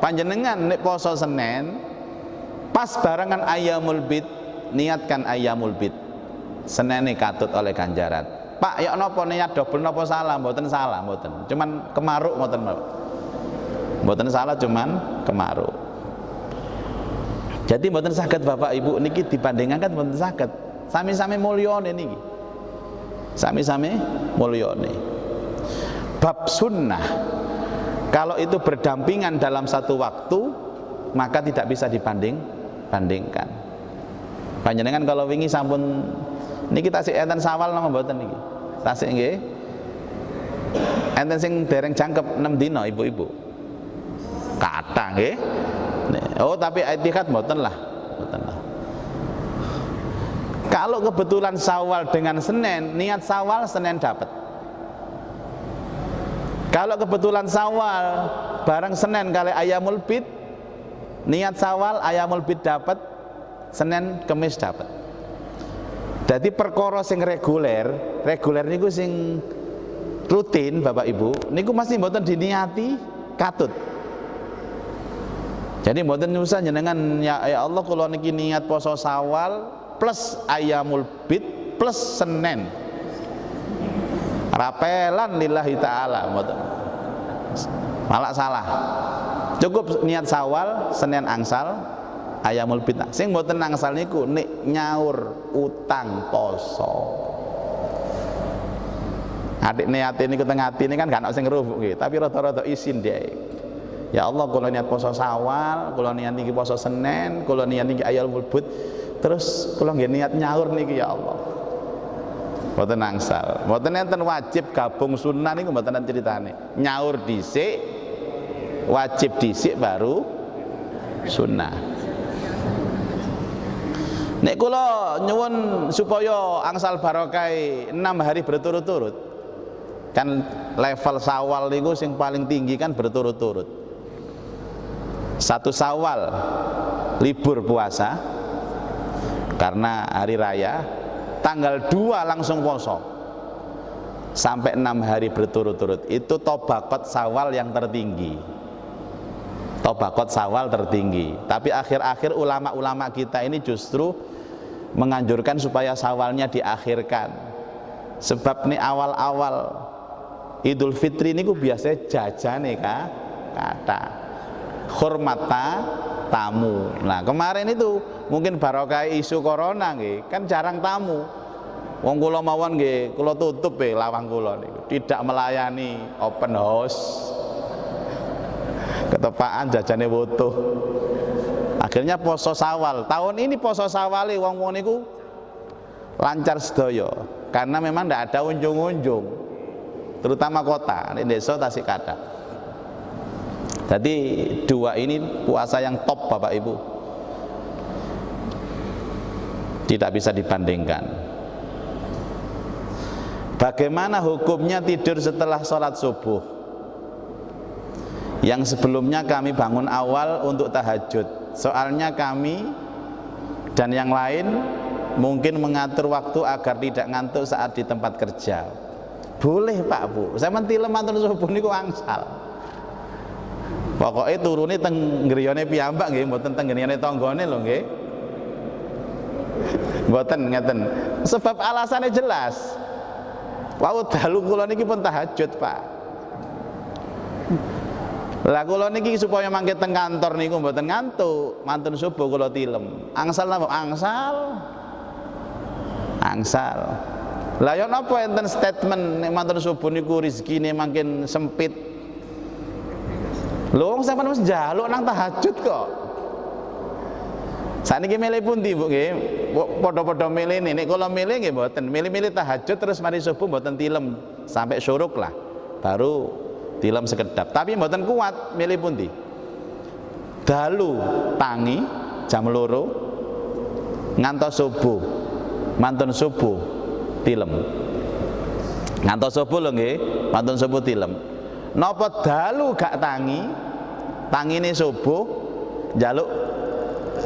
Panjenengan nek poso Senin pas barengan Ayyamul Bid, niatkan Ayyamul Bid. Senene katut oleh ganjaran. Pak, ya napa niat double napa salah? Mboten salah, mboten. Cuman kemaruk mboten. Mboten salah, cuman kemaruk. Jadi mboten saged Bapak Ibu niki dibandingkan mboten saged. Sami-sami mulyane niki. Sami-sami mulyane. Bab sunnah kalau itu berdampingan dalam satu waktu, maka tidak bisa dibandingkan. Panjenengan kalau wingi sampun niki tasik enten Sawal napa mboten niki? Tasik nggih. Enten sing dereng jangkep 6 dina ibu-ibu. Kathah nggih. Oh, tapi i'tikad mboten lah. Mboten lah. Kalau kebetulan Syawal dengan Senin, niat Syawal Senin dapat. Kalau kebetulan Syawal bareng Senin kali Ayyamul Bid, niat Syawal Ayyamul Bid dapat, Senin Kemis dapat. Jadi perkara sing reguler niku sing rutin Bapak Ibu, niku masih mboten diniati katut. Jadi mboten usah jenengan ya Allah kula niki niat poso Syawal plus Ayyamul Bid plus Senin. Rapelan lillahi ta'ala, malah salah. Cukup niat Syawal, Senin angsal, Ayamul Bid. Sing mboten angsal niku nek nyaur, utang, poso. Adik niat niku teng atine kan gak ono sing ngrubuk nggih, tapi rada-rada isin dhek. Ya Allah, kula niat poso Syawal, kula niat niki poso Senin, kula niat niki Ayamul Bid. Terus kula nggih niat nyaur niki ya Allah. Mboten angsal, mboten enten wajib gabung sunnah niku mboten enten critane. Nyaur dhisik, wajib dhisik baru sunnah. Nek kula nyuwun supaya angsal barokah 6 hari berturut-turut. Kan level Syawal niku sing paling tinggi kan berturut-turut. 1 Syawal libur puasa karena hari raya, tanggal 2 langsung poso sampai 6 hari berturut-turut. Itu tobakot Syawal yang tertinggi, tobakot Syawal tertinggi. Tapi akhir-akhir ulama-ulama kita ini justru menganjurkan supaya Syawalnya diakhirkan, sebab nih awal-awal Idul Fitri ini biasanya jajane kata hormata tamu. Nah kemarin itu mungkin barokah isu corona nggih, kan jarang tamu. Wong kula mawon nggih, kula tutup lawang kula niku, tidak melayani open house. Ketepaan jajane wutuh. Akhirnya poso Syawal. Tahun ini poso Syawal wong-wong niku lancar sedaya karena memang tidak ada unjung-unjung. Terutama kota, di desa Tasikada. Jadi 2 ini puasa yang top Bapak Ibu, tidak bisa dibandingkan. Bagaimana hukumnya tidur setelah sholat subuh? Yang sebelumnya kami bangun awal untuk tahajud. Soalnya kami dan yang lain mungkin mengatur waktu agar tidak ngantuk saat di tempat kerja. Boleh Pak Bu, saya mentilem matur subuh niku angsal. Pokoknya turune teng griyane piyambak nggih, mboten teng griyane tanggane lho nggih. Mboten ngeten. Sebab alasannya jelas. Wau dalu kula niki pun tahajud, Pak. Lah kula niki supaya mangke teng kantor niku mboten ngantuk, mantun subuh kula tilem. Angsal napa? Angsal. Lah yo napa enten statement nek mantun subuh niku rezekine makin sempit. Lho wong sampean wis njaluk nang tahajud kok. Saniki milih pundi Bu nggih? Padha-padha milih nek kula milih nggih mboten. Milih-milih tahajud terus mari subuh mboten tilem sampai syuruk lah. Baru tilem sekedap. Tapi mboten kuat milih pundi. Dalu tangi jam 2 ngantos subuh. Mantun subuh tilem. Ngantos subuh lho nggih, mantun subuh tilem. Napa dalu gak tangi? Tangine subuh njaluk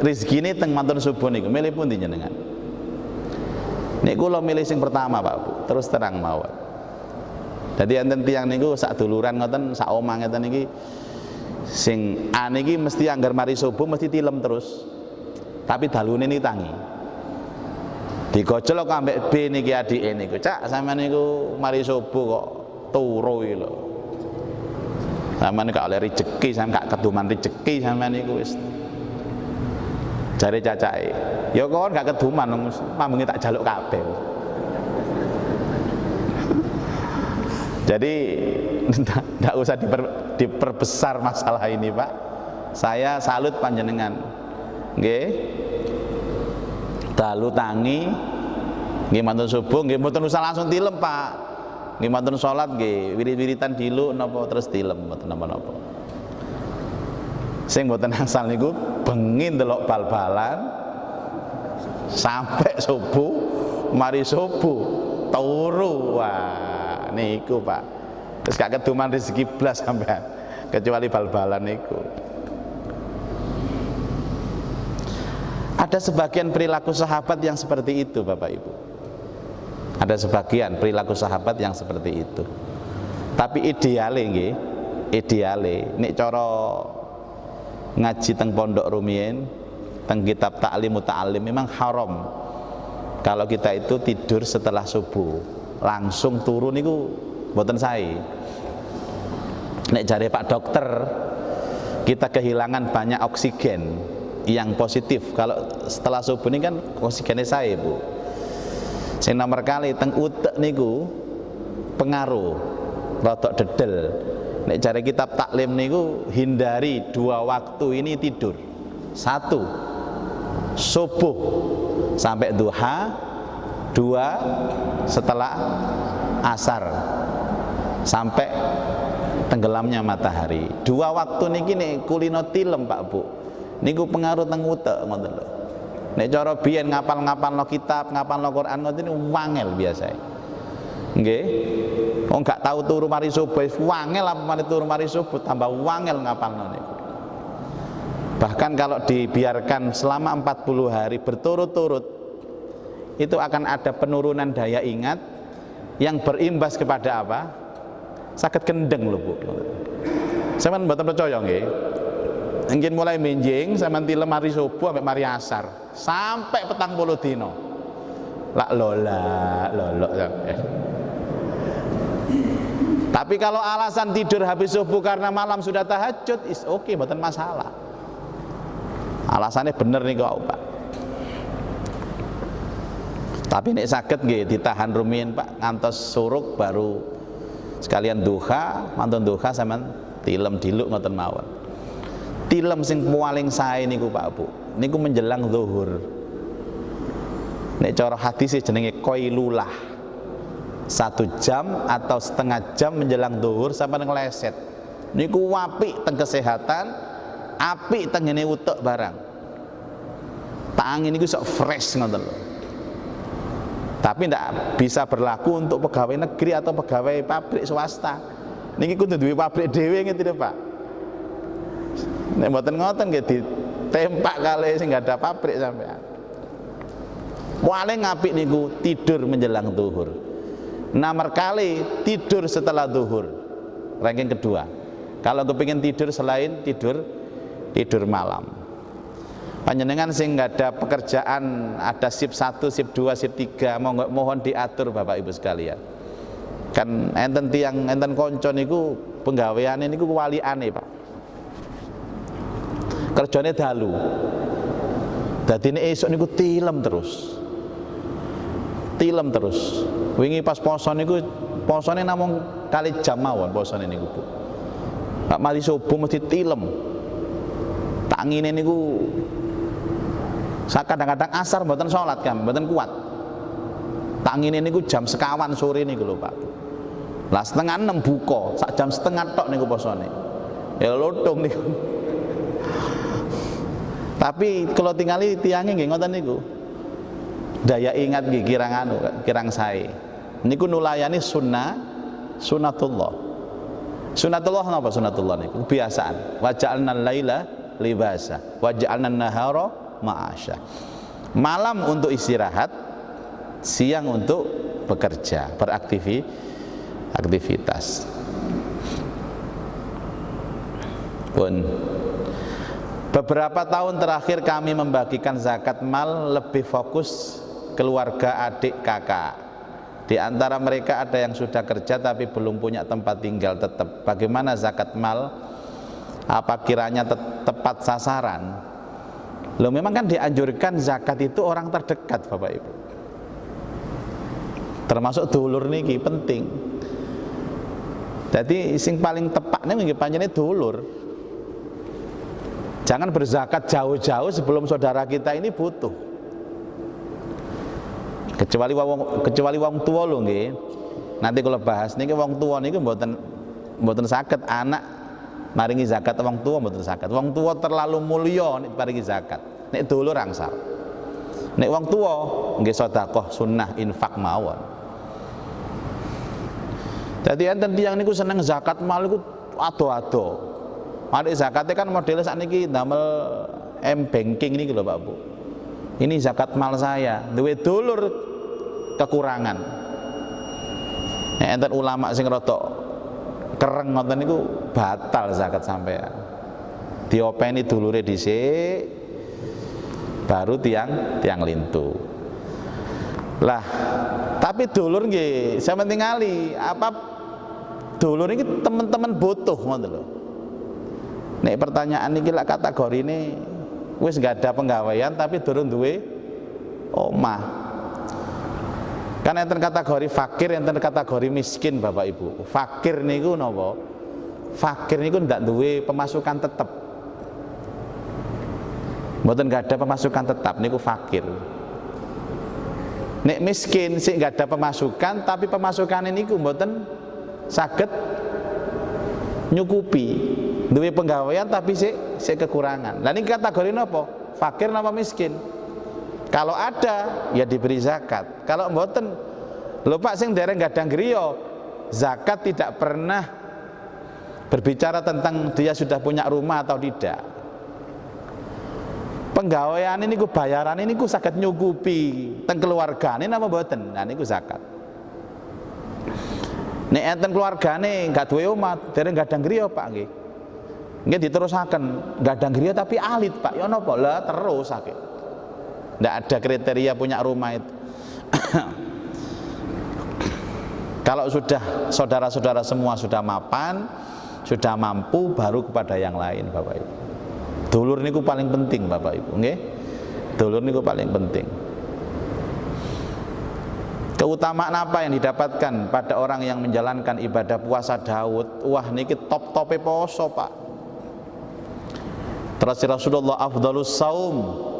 rezekine teng mantun subuh niku. Milih pundi jenengan? Nek kula milih sing pertama Pak Bu, terus terang mawon. Dadi enten tiyang niku sak duluran ngoten, sak omah ngeten iki sing A niki mesti anggar mari subuh mesti tilem terus. Tapi dalune niki tangi. Digojol kok ambek B niki adike niku. Cak sampean niku mari subuh kok turu iki lho. Sampeyan gak oleh rezeki, sampeyan gak keduman rezeki sampeyan niku wis. Jare cacake. Ya kon gak keduman, pambengi tak jaluk kabeh. Jadi tidak usah diperbesar masalah ini Pak. Saya salut panjenengan. Nggih. Dalu tangi nggih mantun subuh nggih mboten usah langsung tilem Pak. Nggih mantun salat nggih wirid-wiritan diluk napa terus tilem mboten napa-napa. Sing mboten asal niku bengi ndelok bal-balan sampai subuh, mari subuh turu. Wah, niku Pak. Terus gak keduman rezeki blas sampean kecuali bal-balan niku. Ada sebagian perilaku sahabat yang seperti itu Bapak Ibu. Ada sebagian perilaku sahabat yang seperti itu. Tapi ideale nggih, ideale nek cara ngaji teng pondok rumiyin, teng kitab Ta'lim Muta'allim memang haram kalau kita itu tidur setelah subuh langsung turun niku mboten sae. Nek jare Pak Dokter, kita kehilangan banyak oksigen yang positif. Kalau setelah subuh ini kan oksigennya saya, Bu. Sing nomor kali teng utek niku pengaruh rotok dedel. Nek jare kitab taklim niku hindari 2 waktu ini tidur. 1 subuh sampai duha, 2 setelah asar sampai tenggelamnya matahari. 2 waktu niki nek kulino tilem Pak Bu, niku pengaruh teng utek ngoten lho. Nek cara biyen ngapal-ngapalno kitab, ngapalno Quran ngoten niku wangel biasa. Nggih. Wong gak tahu turu mari subuh, wangel apa mari turu mari subuh tambah wangel ngapalno niku. Bahkan kalau dibiarkan selama 40 hari berturut-turut, itu akan ada penurunan daya ingat yang berimbas kepada apa? Sakit kendeng lho Bu. Sampeyan mboten percaya nggih? Mungkin mulai menjing sampeyan tilem mari subuh sampai mari asar sampai 40 dino. Lak lolok sampeyan. Tapi kalau alasan tidur habis subuh karena malam sudah tahajud, is okay, mboten masalah. Alasannya bener nih kok Pak. Tapi nek saged nggih ditahan rumiyin Pak ngantos suruk baru sekalian duha, mantun duha sampean tilem diluk ngoten mawon. Tilem sing paling sae niku Pak Bu, niku menjelang zuhur. Nek cara hadis jenenge qailulah. 1 jam atau setengah jam menjelang zuhur sampai ngeleset. Niku apik teng kesehatan, apik teng ngene utek barang. Tangi niku sok fresh ngoten lho. Tapi tidak bisa berlaku untuk pegawai negeri atau pegawai pabrik swasta. Niki kudu duwe pabrik dhewe ngene Pak. Nek mboten ngoten nggih ditempak kali sing gak ada pabrik sampean. Paling apik niku tidur menjelang zuhur. Nomor kali tidur setelah zuhur. Ranking kedua. Kalau kepingin tidur selain tidur malam. Panjenengan sing nggak ada pekerjaan, ada sip 1, sip 2, sip 3, mohon diatur Bapak Ibu sekalian. Kan enten tiang, enten konco niku penggaweane niku waliane Pak. Kerjane dalu. Dadine esuk niku tilem terus. Wingi pas poso niku posone namung kali jam mawon posone niku Bu. Pak mari subuh mesti tilem. Tangine niku kadang-kadang asar mboten salat kan, mboten kuat. Tangine niku jam sekawan sore niku lho Pak. Lah 5:30 buka, sak jam setengah tok niku posone. Ya lothong niku. Tapi kalau tingali tiange nggih ngoten niku. Daya ingat nggih kirang sae. Niku nulayani sunatullah. Sunatullah napa sunatullah niku? Kebiasaan. Wa ja'alnal laila libasa wa ja'alnan nahara ma'asya. Malam untuk istirahat, siang untuk bekerja, beraktivitas. Pun beberapa tahun terakhir kami membagikan zakat mal lebih fokus keluarga, adik, kakak. Di antara mereka ada yang sudah kerja tapi belum punya tempat tinggal tetap. Bagaimana zakat mal? Apa kiranya tepat sasaran? Loh memang kan dianjurkan zakat itu orang terdekat Bapak Ibu. Termasuk dulur niki penting. Jadi sing paling tepatnya nggih panjenengan dulur. Jangan berzakat jauh-jauh sebelum saudara kita ini butuh. Kecuali wong tua lho nggih. Nanti kalau bahas niki wong tua niku mboten saged anak maringi zakat wong tua mboten saged. Wong tua terlalu mulya nek paringi zakat. Nek dulur angsal. Nek wong tua nggih sedekah sunnah infak mawon. Dadi enten tiyang niku seneng zakat mal niku ado-ado. Mari zakatnya kan modelnya saat ini damel m-banking ini lho Pak Bu. Ini zakat mal saya, duwe dulur kekurangan. Enten ulama sing rada kereng ngoten niku batal zakat sampean. Diopeni dulure dhisik baru tiang lintu. Lah, tapi dulur nggih sampeyan tingali apa dulur iki teman-teman butuh ngoten lho. Nek pertanyaan iki lak kategorine wis gak ada penggawean tapi durung duwe omah. Kan enten kategori fakir, enten kategori miskin Bapak Ibu. Fakir niku napa? Fakir niku ndak duwe pemasukan tetep. Mboten gak ada pemasukan tetap niku fakir. Nek miskin sik gak ada pemasukan tapi pemasukan niku mboten saged nyukupi. Duwe penggawean tapi sik kekurangan. Lah niki kategori napa? Fakir napa miskin? Kalau ada ya diberi zakat. Kalau mboten, lho Pak sing dereng gadang griya, zakat tidak pernah berbicara tentang dia sudah punya rumah atau tidak. Penggawean ini ku bayaran ini ku saged nyukupi teng keluargane napa mboten? Nah niku zakat. Nek enten keluargane gak duwe omah, dereng gadang griya Pak nggih. Nggih diterusaken, gadang griya tapi alit Pak. Ya napa? Lah terus sakit. Nggak ada kriteria punya rumah itu. Kalau sudah saudara-saudara semua sudah mapan, sudah mampu, baru kepada yang lain Bapak Ibu. Dulur niku paling penting Bapak Ibu, nggih. Dulur niku paling penting. Keutamaan apa yang didapatkan pada orang yang menjalankan ibadah puasa Daud? Wah niki top-tope poso Pak. Terus Rasulullah afdhalus saum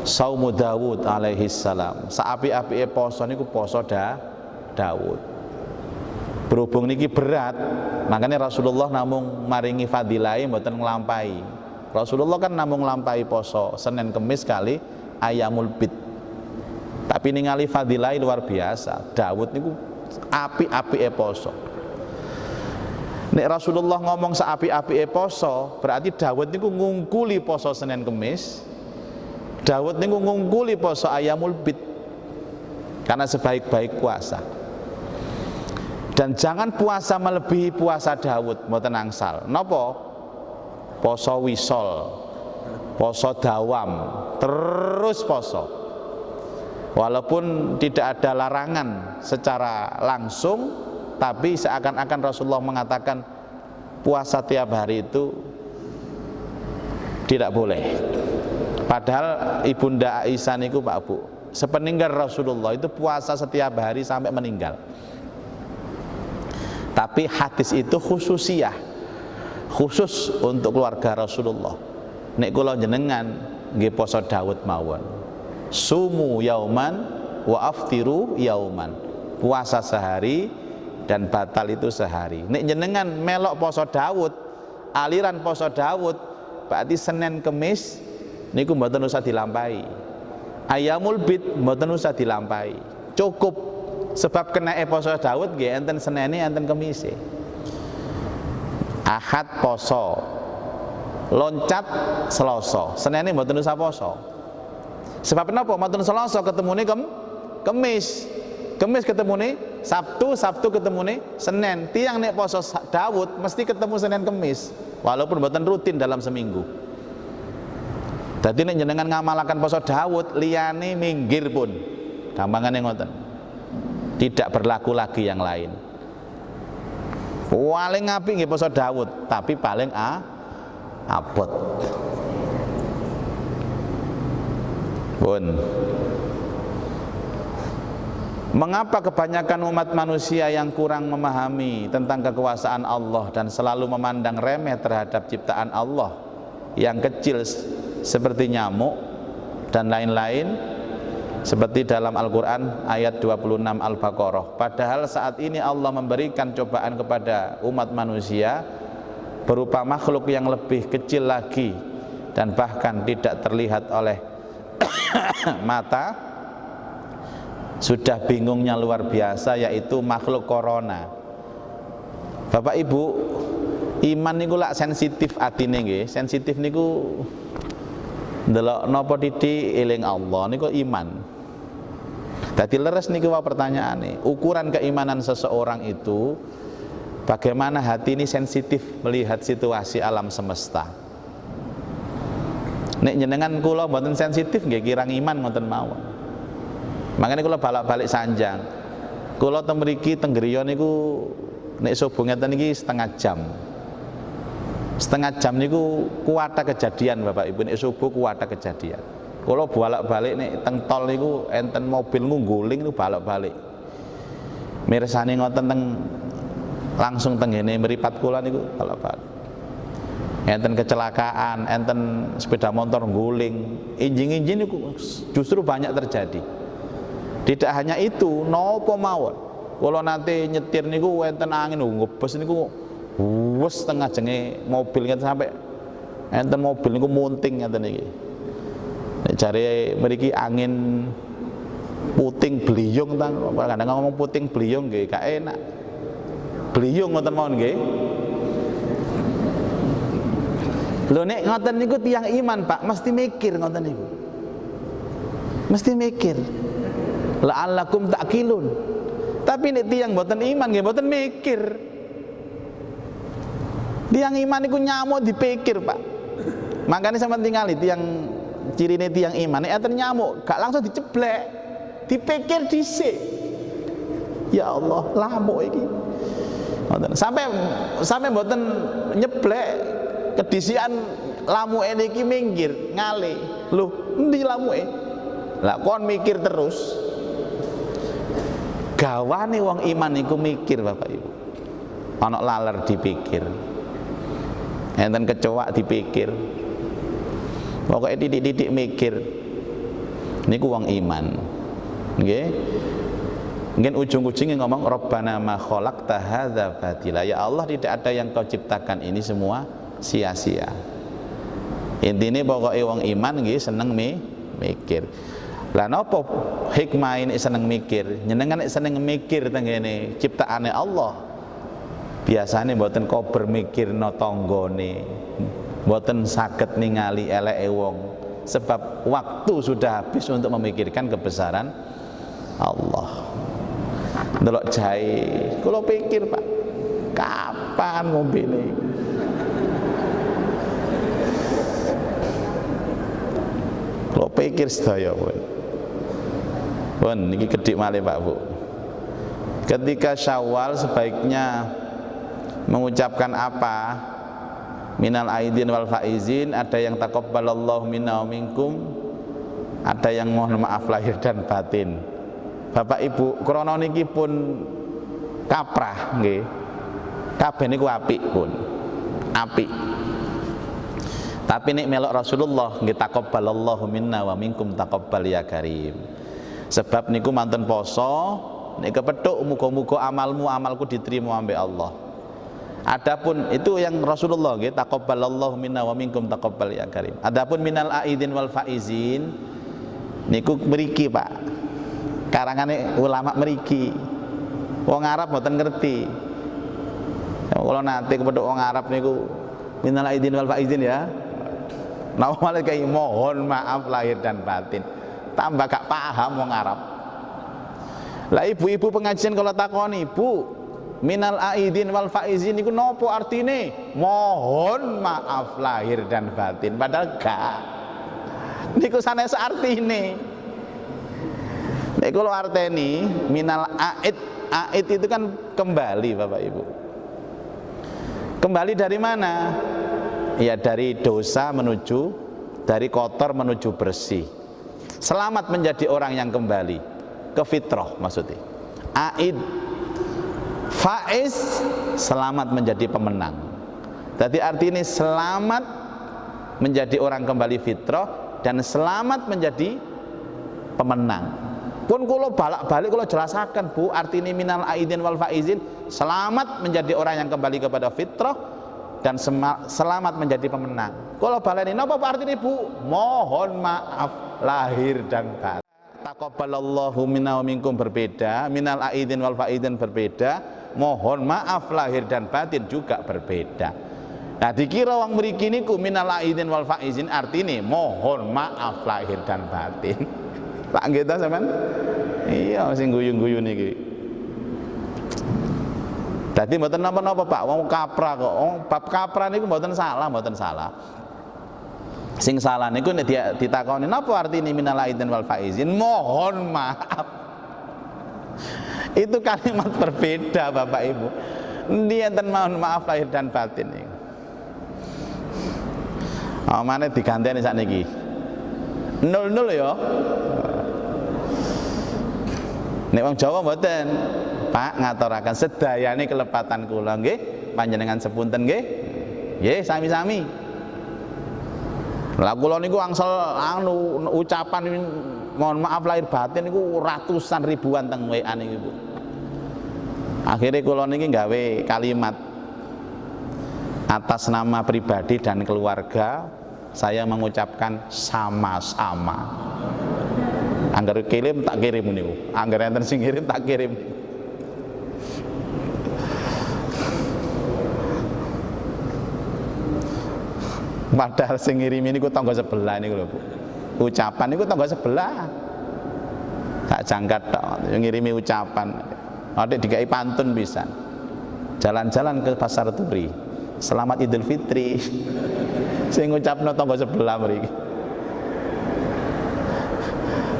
saumu Dawud alaihi salam. Saapi-apike poso niku poso Daud. Berhubung niki berat, makanya Rasulullah namung maringi fadilai mboten nglampahi. Rasulullah kan namung nglampahi poso Senin Kemis kali Ayyamul Bid. Tapi ningali fadilai luar biasa. Daud niku api-apike poso. Nek Rasulullah ngomong saapi-apike poso, berarti Daud niku ngungkuli poso Senin Kemis. Daud niku ngungkuli poso Ayyamul Bid karena sebaik-baik puasa. Dan jangan puasa melebihi puasa Daud, mboten angsal. Napa? Poso wisol, poso dawam, terus poso. Walaupun tidak ada larangan secara langsung, tapi seakan-akan Rasulullah mengatakan puasa tiap hari itu tidak boleh. Padahal Ibunda Aisyah niku Pak Bu, sepeninggal Rasulullah itu puasa setiap hari sampai meninggal. Tapi hadis itu khususiyah, khusus untuk keluarga Rasulullah. Nek kula jenengan nggih poso Daud mawon. Sumu yauman wa aftiru yauman. Puasa sehari dan batal itu sehari. Nek jenengan melok poso Daud, aliran poso Daud, berarti Senin Kemis niku mboten usah dilampahi. Ayyamul Bid mboten usah dilampahi. Cukup sebab kena poso Daud nggih enten Senene enten Kemise. Ahad poso, loncat Selasa, Senene mboten usah poso. Sebab napa? Mboten Selasa ketemune Kemis. Kemis ketemune Sabtu, Sabtu ketemune Senin. Tiang nek poso Daud mesti ketemu Senin Kemis, walaupun mboten rutin dalam seminggu. Dadi nek jenengan ngamalaken poso Daud liyane minggir pun gampangane ngoten. Tidak berlaku lagi yang lain. Paling apik nggih poso Daud, tapi paling abot. Pun. Mengapa kebanyakan umat manusia yang kurang memahami tentang kekuasaan Allah dan selalu memandang remeh terhadap ciptaan Allah yang kecil seperti nyamuk dan lain-lain, seperti dalam Al-Quran ayat 26 Al-Baqarah. Padahal saat ini Allah memberikan cobaan kepada umat manusia berupa makhluk yang lebih kecil lagi dan bahkan tidak terlihat oleh mata. Sudah bingungnya luar biasa, yaitu makhluk corona. Bapak Ibu, iman niku lak sensitif atine nggih. Sensitif niku ndelok napa titik eling Allah niku iman. Dadi leres niku wae pertanyaane. Ukuran keimanan seseorang itu bagaimana hati ini sensitif melihat situasi alam semesta. Nek jenengan kula mboten sensitif nggih kirang iman ngoten mawon. Makanya kula balik-balik sanjang. Kula teng mriki teng griya niku Nek subuh ngeten iki setengah jam. Setengah jam niku kuwata kejadian Bapak Ibu, nek subuh kuwata kejadian. Kalau bolak-balik nek teng tol niku enten mobil ngguling niku bolak-balik. Mirsani ngoten teng langsung teng ngene mripat kula niku bolak-balik. Enten kecelakaan, enten sepeda motor ngguling, injing-injing niku justru banyak terjadi. Tidak hanya itu, napa mawon. Kula nanti nyetir niku enten angin ngebes niku wes tengah jenge mobil ngeten sampai enten mobil niku munting ngeten iki. Nek jare mriki angin puting beliung tang, kadang ngomong puting beliung nggih gak enak. Beliung ngoten mawon nggih. Lho nek ngoten niku tiyang iman, Pak, mesti mikir ngoten niku. Mesti mikir. La'allakum ta'qilun. Tapi nek tiyang mboten iman nggih mboten mikir. Tiang iman itu nyamuk dipikir, Pak. Makanya sama tingali tiang cirine tiang iman nek enten nyamuk gak langsung diceblek, dipikir dhisik. Ya Allah, lamuk iki. Sampai mboten nyeblek kedisian lamuke niki minggir, ngalih. Lho, endi lamuke? Lah kon mikir terus. Gawane wong iman iku mikir, Bapak Ibu. Ana laler dipikir. Enten kecoak dipikir. Pokoke titik-titik mikir. Niku wong iman. Nggih. Mungkin ujung-ujungnya ngomong Rabbana ma khalaqta hadza batila. Ya Allah, tidak ada yang kau ciptakan ini semua sia-sia. Intine pokoke wong iman nggih seneng mikir. Lah napa hikmah ini seneng mikir? Nyenengan nek seneng mikir teng ngene ciptaane Allah. Biasanya mboten kok bermikirno tanggane, mboten saged ningali eleke wong, sebab waktu sudah habis untuk memikirkan kebesaran Allah. Ndelok jahe, kula pikir, Pak, kapan ngombene? Kula pikir sedaya pun. Pun niki kedhik malih, Pak Bu. Ketika Syawal sebaiknya mengucapkan apa? Minal aidin wal faizin, ada yang taqabbalallahu minna wa minkum, ada yang mohon maaf lahir dan batin. Bapak Ibu, krana niki pun kaprah nggih. Kabeh niku apik pun. Apik. Tapi nek melok Rasulullah nggih taqabbalallahu minna wa minkum taqabbal ya karim. Sebab niku manten poso, nek kepethuk muga-muga amalku diterima ambek Allah. Adapun itu yang Rasulullah nggih taqabbalallahu minna wa minkum taqabbal ya karim. Adapun minal aidin wal faizin niku mriki, Pak. Karangane ulama mriki. Wong Arab mboten ngerti. Kalau nanti kepethuk wong Arab niku minal aidin wal faizin ya. Nah malah kayak mohon maaf lahir dan batin. Tambah gak paham wong Arab. Lah ibu-ibu pengajian kalau takoni, Bu, minal aidin wal faizin niku nopo artine? Mohon maaf lahir dan batin. Padahal gak. Niku sanes artine. Nek kula arteni minal aid itu kan kembali, Bapak Ibu. Kembali dari mana? Ya dari dosa dari kotor menuju bersih. Selamat menjadi orang yang kembali ke fitrah maksudnya. Aid faiz, selamat menjadi pemenang. Jadi artinya selamat menjadi orang kembali fitrah dan selamat menjadi pemenang. Pun kula balak-balik kula jelasaken, Bu, artinya minal aidin wal faizin, selamat menjadi orang yang kembali kepada fitrah dan selamat menjadi pemenang. Kula baleni napa artine, Bu? Mohon maaf lahir dan batin. Taqabbalallahu minna wa minkum berbeda, minal aidin wal faizin berbeda, mohon maaf lahir dan batin juga berbeda. Nah dikira wong mriki niku minal aidin wal faizin artine mohon maaf lahir dan batin. Tak nggih ta sampean? Iya sing guyu-guyu niki. Dadi mboten napa-napa, Pak, wong kaprah kok. Wong bab kaprah niku mboten salah. Sing salah niku nek ditakoni napa artine minal aidin wal faizin? Mohon maaf. Itu kalimat berbeda, Bapak Ibu. Endi enten mohon maaf lahir dan batin niku. Amane diganteni sakniki. 00 ya. Nek wong Jawa mboten. Pak ngaturaken sedayane kelepatan kula nggih, panjenengan sepunten nggih. Nggih, sami-sami. Lah kula niku angsal ucapan mohon maaf lahir batin niku ratusan ribuan teng WA niku, Bu. Akhirnya kula niki gawe kalimat atas nama pribadi dan keluarga saya mengucapkan sama-sama. Angger kirim tak kirim niku. Angger enten sing kirim tak kirim. Padahal sing ngirim niku tangga sebelah niku lho, Bu. Ucapan niku tangga sebelah. Tak jangkat tok, ngirimi ucapan. Adik dikai pantun bisa. Jalan-jalan ke pasar Turi. Selamat Idul Fitri. Sing ngucapno tangga sebelah mriki.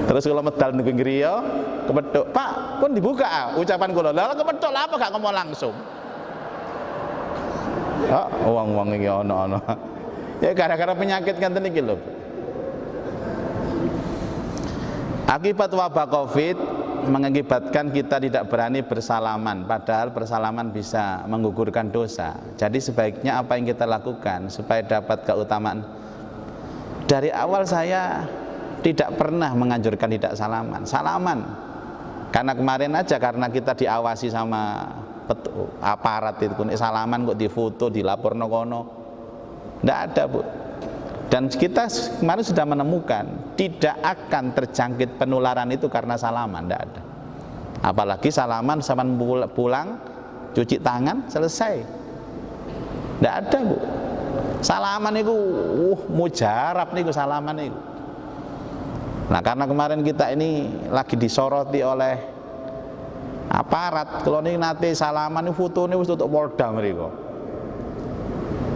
Terus kula medal niku ngriya, kepethuk, "Pak, pun dibuka ucapan kula." Lah kepethuk lah apa gak ngomong langsung. Wong-wong iki ana-ana. Ya gara-gara penyakit ngenten iki lho. Akibat wabah Covid mengakibatkan kita tidak berani bersalaman, padahal bersalaman bisa menggugurkan dosa. Jadi sebaiknya apa yang kita lakukan supaya dapat keutamaan? Dari awal saya tidak pernah menganjurkan tidak salaman. Karena kemarin aja karena kita diawasi sama aparat itu, salaman kok difoto, dilaporno kono. Tidak ada, Bu. Dan kita kemarin sudah menemukan tidak akan terjangkit penularan itu karena salaman, tidak ada. Apalagi salaman sampai pulang cuci tangan selesai. Tidak ada, Bu. Salaman itu mujarab niku salaman itu. Nah, karena kemarin kita ini lagi disoroti oleh aparat, kalau ini nanti salaman ini foto ini untuk Polda mereka.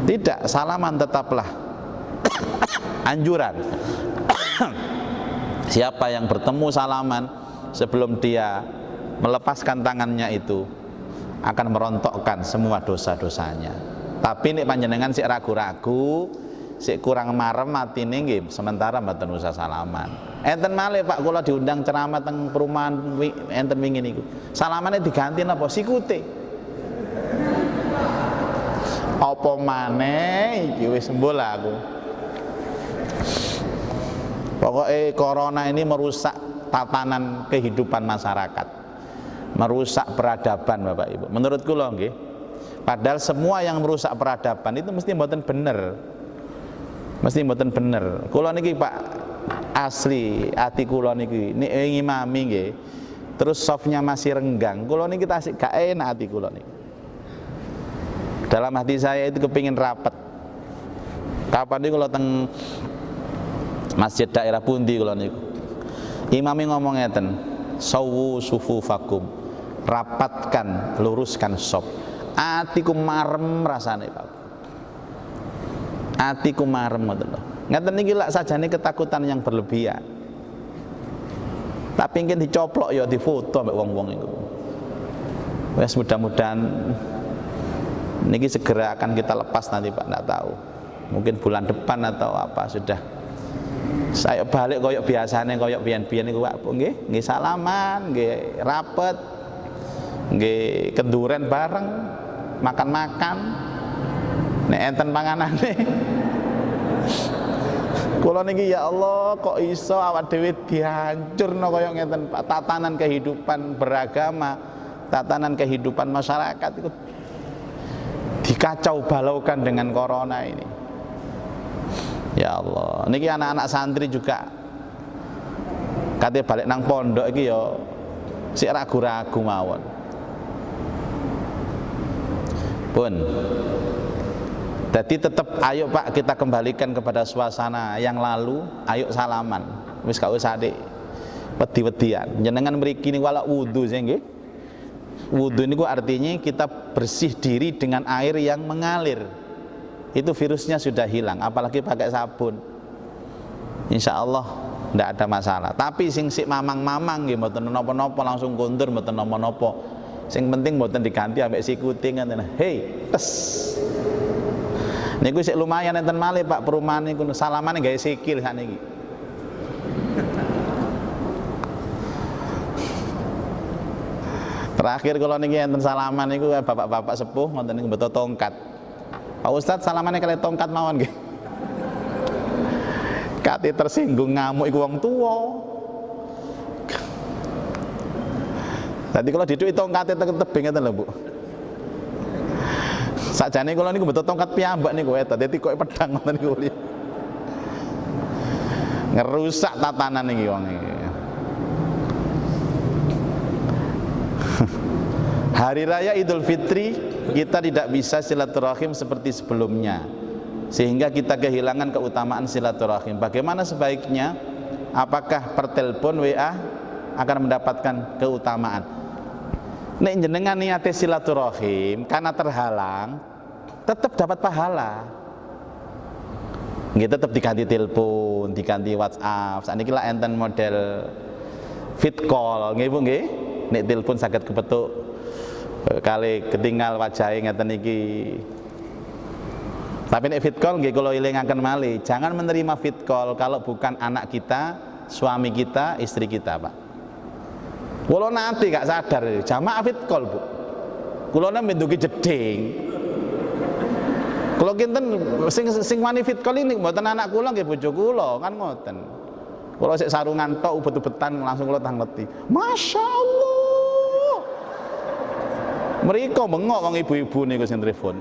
Tidak, salaman tetaplah anjuran. Siapa yang bertemu salaman sebelum dia melepaskan tangannya itu akan merontokkan semua dosa-dosanya. Tapi nek panjenengan sik ragu-ragu, sik kurang marem atine nggih, sementara mboten usah salaman. Enten malih Pak kula diundang ceramah teng perumahan enten wingi niku. Salamane diganti napa sikute. Apa maneh iki wis sembuh lah aku. Pokoknya corona ini merusak tatanan kehidupan masyarakat, merusak peradaban Bapak Ibu. Menurut kula nggih. Padahal semua yang merusak peradaban itu mesti mboten bener. Mesti mboten bener. Kula niki Pak asli ati kula niki ngimami nggih. Terus softnya masih renggang. Kula niki tasik gak enak ati kula niki. Dalam hati saya itu kepingin rapat. Kapan niku kalau teng masjid daerah pundi kula niku. Imami ngomong ngeten, "Sawu sufufakum." Rapatkan, luruskan sop. Atiku marem rasane, Pak. Atiku marem ngoten lho. Ngeten niki lak sajane ketakutan yang berlebihan. Tapi ingin dicoplok ya difoto mbek wong-wong iku. Wes mudah-mudahan niki segera akan kita lepas nanti Pak, enggak tahu. Mungkin bulan depan atau apa sudah. Saya balik koyok biasane koyok biyen-biyen niku Pak, nggih, nggih salaman, nggih rapet, nggih kenduren bareng, makan-makan. Nek enten panganane. Kula niki ya Allah kok iso awak dhewe dihancurno koyok ngeten Pak, tatanan kehidupan beragama, tatanan kehidupan masyarakat itu dikacau balaukan dengan corona ini. Ya Allah, niki anak-anak santri juga katanya balik nang pondok iki ya sik ragu-ragu mawon. Pun jadi tetap ayo Pak kita kembalikan kepada suasana yang lalu, ayo salaman. Wis gak usah dik wedi-wedian. Jenengan mriki niku wala wudu sing nggih. Wudu ini artinya kita bersih diri dengan air yang mengalir. Itu virusnya sudah hilang, apalagi pakai sabun. Insya Allah tidak ada masalah. Tapi sing sik mamang-mamang nggih mboten napa-napa langsung kondur mboten napa-napa. Sing penting mboten diganti ambek sikuting ngoten. Hei, tes. Niku sik lumayan enten malih Pak perumahan niku salamane gawe sikil sakniki. Terakhir kalau niki enten salaman niku bapak-bapak sepuh ngoten niku beto tongkat. Pak Ustadz salamane kali tongkat mawon nggih. Kate tersinggung ngamuk iku wong tuwa. Tadi kalau diduki tongkate tebing ngeten lho, Bu. Sakjane kula niku beto tongkat piyambak niku eta, dadi kok pedang ngoten niku. Ngerusak tatanan niki wong iki. Hari raya Idul Fitri kita tidak bisa silaturahim seperti sebelumnya, sehingga kita kehilangan keutamaan silaturahim. Bagaimana sebaiknya? Apakah per telepon WA akan mendapatkan keutamaan? Nek jenengan niate silaturahim karena terhalang, tetap dapat pahala. Nggih tetap diganti telepon, diganti WhatsApp. Sakniki lah enten model fit call, nggih Bu nggih. Nek telepon saged kepetuk kali ketinggal wajahe ngeten iki. Tapi nek fit call nggih kula elingaken malih, jangan menerima fit call kalau bukan anak kita, suami kita, istri kita, Pak. Kula nanti gak sadar jamaah fit call, Bu. Kula menduki jeding. Kula kinten sing wani fit call ini mboten anak kula nggih bojo kula, kan ngoten. Kula sik sarungan tok ubet-ubetan langsung kula tangleti. Masyaallah. Mereka bengok wong ibu-ibu niku sing telepon.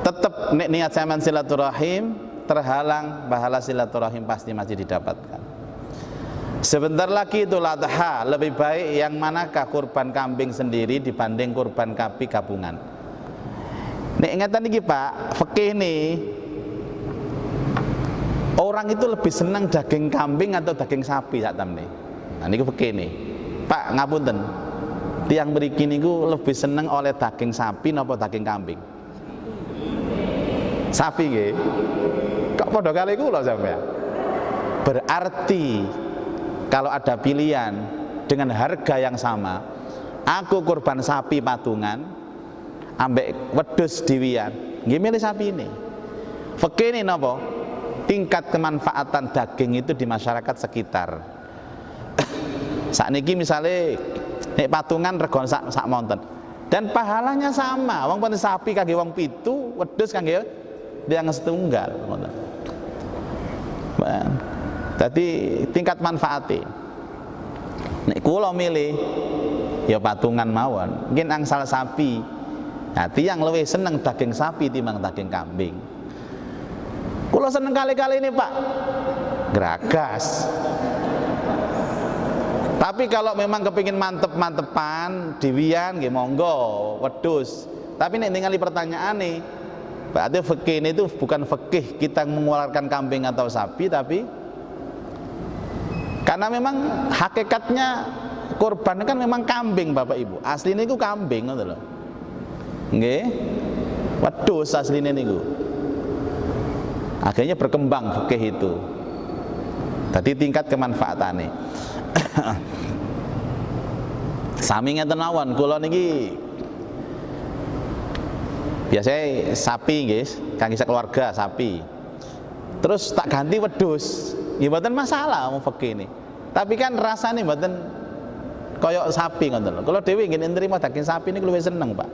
Tetap nek niat sampean silaturahim terhalang, pahala silaturahim pasti masih didapatkan. Sebentar lagi Idul Adha, lebih baik yang manakah kurban kambing sendiri dibanding kurban kambing gabungan? Nek ingatan iki Pak, fikih nih orang itu lebih senang daging kambing atau daging sapi sak temne. Nah niku fikih nih. Pak ngapunten, tiang mriki niku lebih seneng oleh daging sapi napa daging kambing? Sapi nggih. Kok padha kali kula sampean? Berarti kalau ada pilihan dengan harga yang sama, aku kurban sapi patungan ambek wedhus diwian, nggih milih sapi ini. Fikih ini napa? Tingkat kemanfaatan daging itu di masyarakat sekitar. Sakniki misale nek patungan regon sak monten dan pahalanya sama. Wong penting sapi kangge wong 7, wedhus kangge tiyang setunggal ngoten. Dadi tingkat manfaate. Nek kula milih ya patungan mawon, mungkin angsal sapi. Nah, tiyang luwih seneng daging sapi timbang daging kambing. Kula seneng kali-kali ini, Pak. Gragas. Tapi kalau memang kepingin mantep-mantepan diwian nggih monggo wedhus. Tapi nek ningali pertanyaan nih, berarti fikih ini itu bukan fikih kita mengeluarkan kambing atau sapi, tapi karena memang hakikatnya kurban kan memang kambing Bapak Ibu. Aslinya itu kambing ngoten lho. Nggih. Wedhus aslinya niku. Akhirnya berkembang fikih itu. Tadi tingkat kemanfaatannya. Sami ngeten mawon, kula niki biasanya sapi guys, kangge keluarga sapi. Terus tak ganti wedhus. Ya mboten masalah wong fikih ini. Tapi kan rasane mboten kaya sapi ngoten lho. Kula dhewe nggih nrimo daging sapi niku luwih seneng, Pak.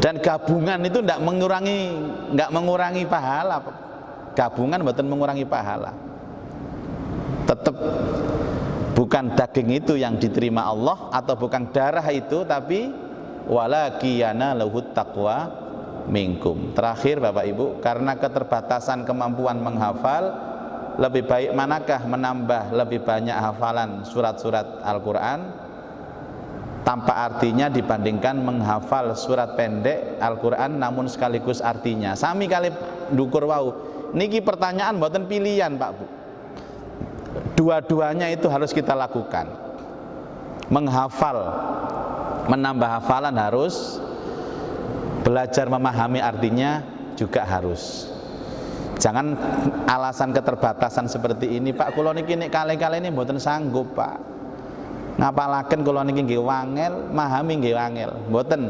Dan gabungan itu ndak mengurangi pahala. Gabungan mboten mengurangi pahala. Tetap bukan daging itu yang diterima Allah atau bukan darah itu, tapi walakiyana lahut taqwa minkum. Terakhir Bapak Ibu, karena keterbatasan kemampuan menghafal, lebih baik manakah menambah lebih banyak hafalan surat-surat Al-Quran tanpa artinya dibandingkan menghafal surat pendek Al-Quran namun sekaligus artinya. Sami kali ndukur wau. Niki pertanyaan mboten pilihan Pak Bu. Dua-duanya itu harus kita lakukan. Menghafal, menambah hafalan harus, belajar memahami artinya juga harus. Jangan alasan keterbatasan seperti ini, Pak, kula niki nek kali-kali ini mboten sanggup, Pak. Ngapalaken kula niki nggih wangel, memahami nggih wangel. Mboten.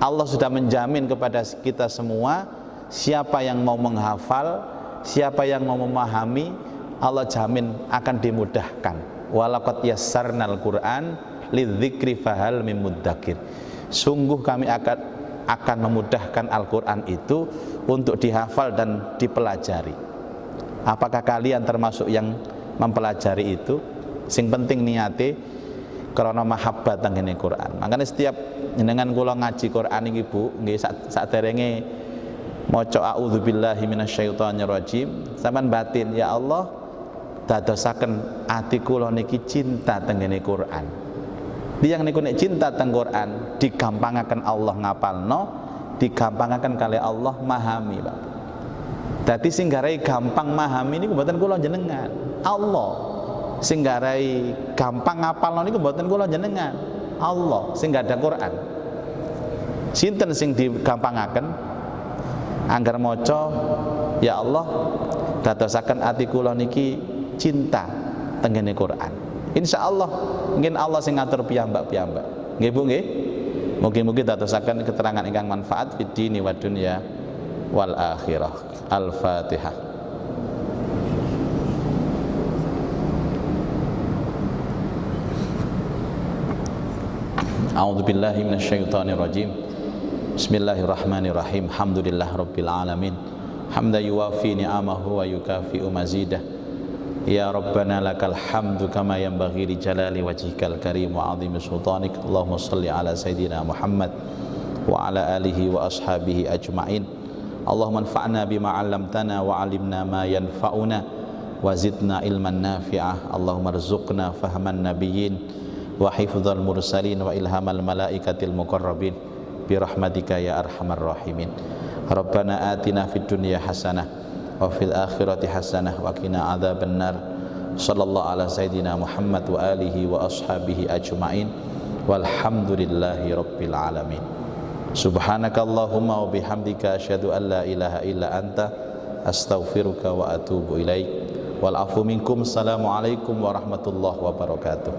Allah sudah menjamin kepada kita semua, siapa yang mau menghafal, siapa yang mau memahami, Allah jamin akan dimudahkan. Walaqad yassarnal Qur'an lidzikri fahal mim mudzakir. Sungguh kami akan memudahkan Al-Quran itu untuk dihafal dan dipelajari. Apakah kalian termasuk yang mempelajari itu? Sing penting niate karena mahabbat tangene Quran. Makanya setiap jenengan kula ngaji Quran iki Bu, nggih saderenge maca a'udzubillahi minasyaitonirrajim, sampean batin, ya Allah dadosaken ati kula niki cinta tangene Quran. Tiyang niku nek cinta teng Quran digampangaken Allah ngapalno, digampangaken kali Allah mahami, Pak. Dadi sing garai gampang mahami niku mboten kula jenengan, Allah. Sing garai gampang ngapalno niku mboten kula jenengan, Allah sing gadah Quran. Sinten sing digampangaken? Angger maca, ya Allah dadosaken ati kula niki cinta tengene Quran. Insyaallah mungkin Allah sing ngatur piyambak-piyambak. Nggih Bu nggih. Mugi-mugi dadosaken keterangan ingkang manfaat fid dini wad dunya wal akhirah. Al-Fatihah. A'udzu billahi minasyaitonir rajim. Bismillahirrahmanirrahim. Hamdulillah rabbil alamin. Hamdan yuwafi ni'amahu wa yukafi'u mazidah. Ya Rabbana lakal hamdu kama yanbaghi li jalali wajhikal karim wa 'azimi sultanik. Allahumma shalli ala sayidina Muhammad wa ala alihi wa ashabihi ajma'in. Allahumma anfa'na bima 'allamtana wa 'allimna ma yanfa'una wa zidna ilman nafi'ah. Allahumma rzuqna fahman nabiyyin wa hifdzal mursalin wa ilhamal malaikatil muqarrabin bi rahmatika ya arhamar rahimin. Rabbana atina fid dunya hasanah wa fil akhirati hasanah wa qina adzabannar. Sallallahu ala sayidina Muhammad wa alihi wa ashabihi ajma'in walhamdulillahi rabbil alamin. Subhanakallahumma wa bihamdika asyhadu an la ilaha illa anta astaghfiruka wa atubu ilaik. Wal afu minkum. Assalamualaikum warahmatullahi wabarakatuh.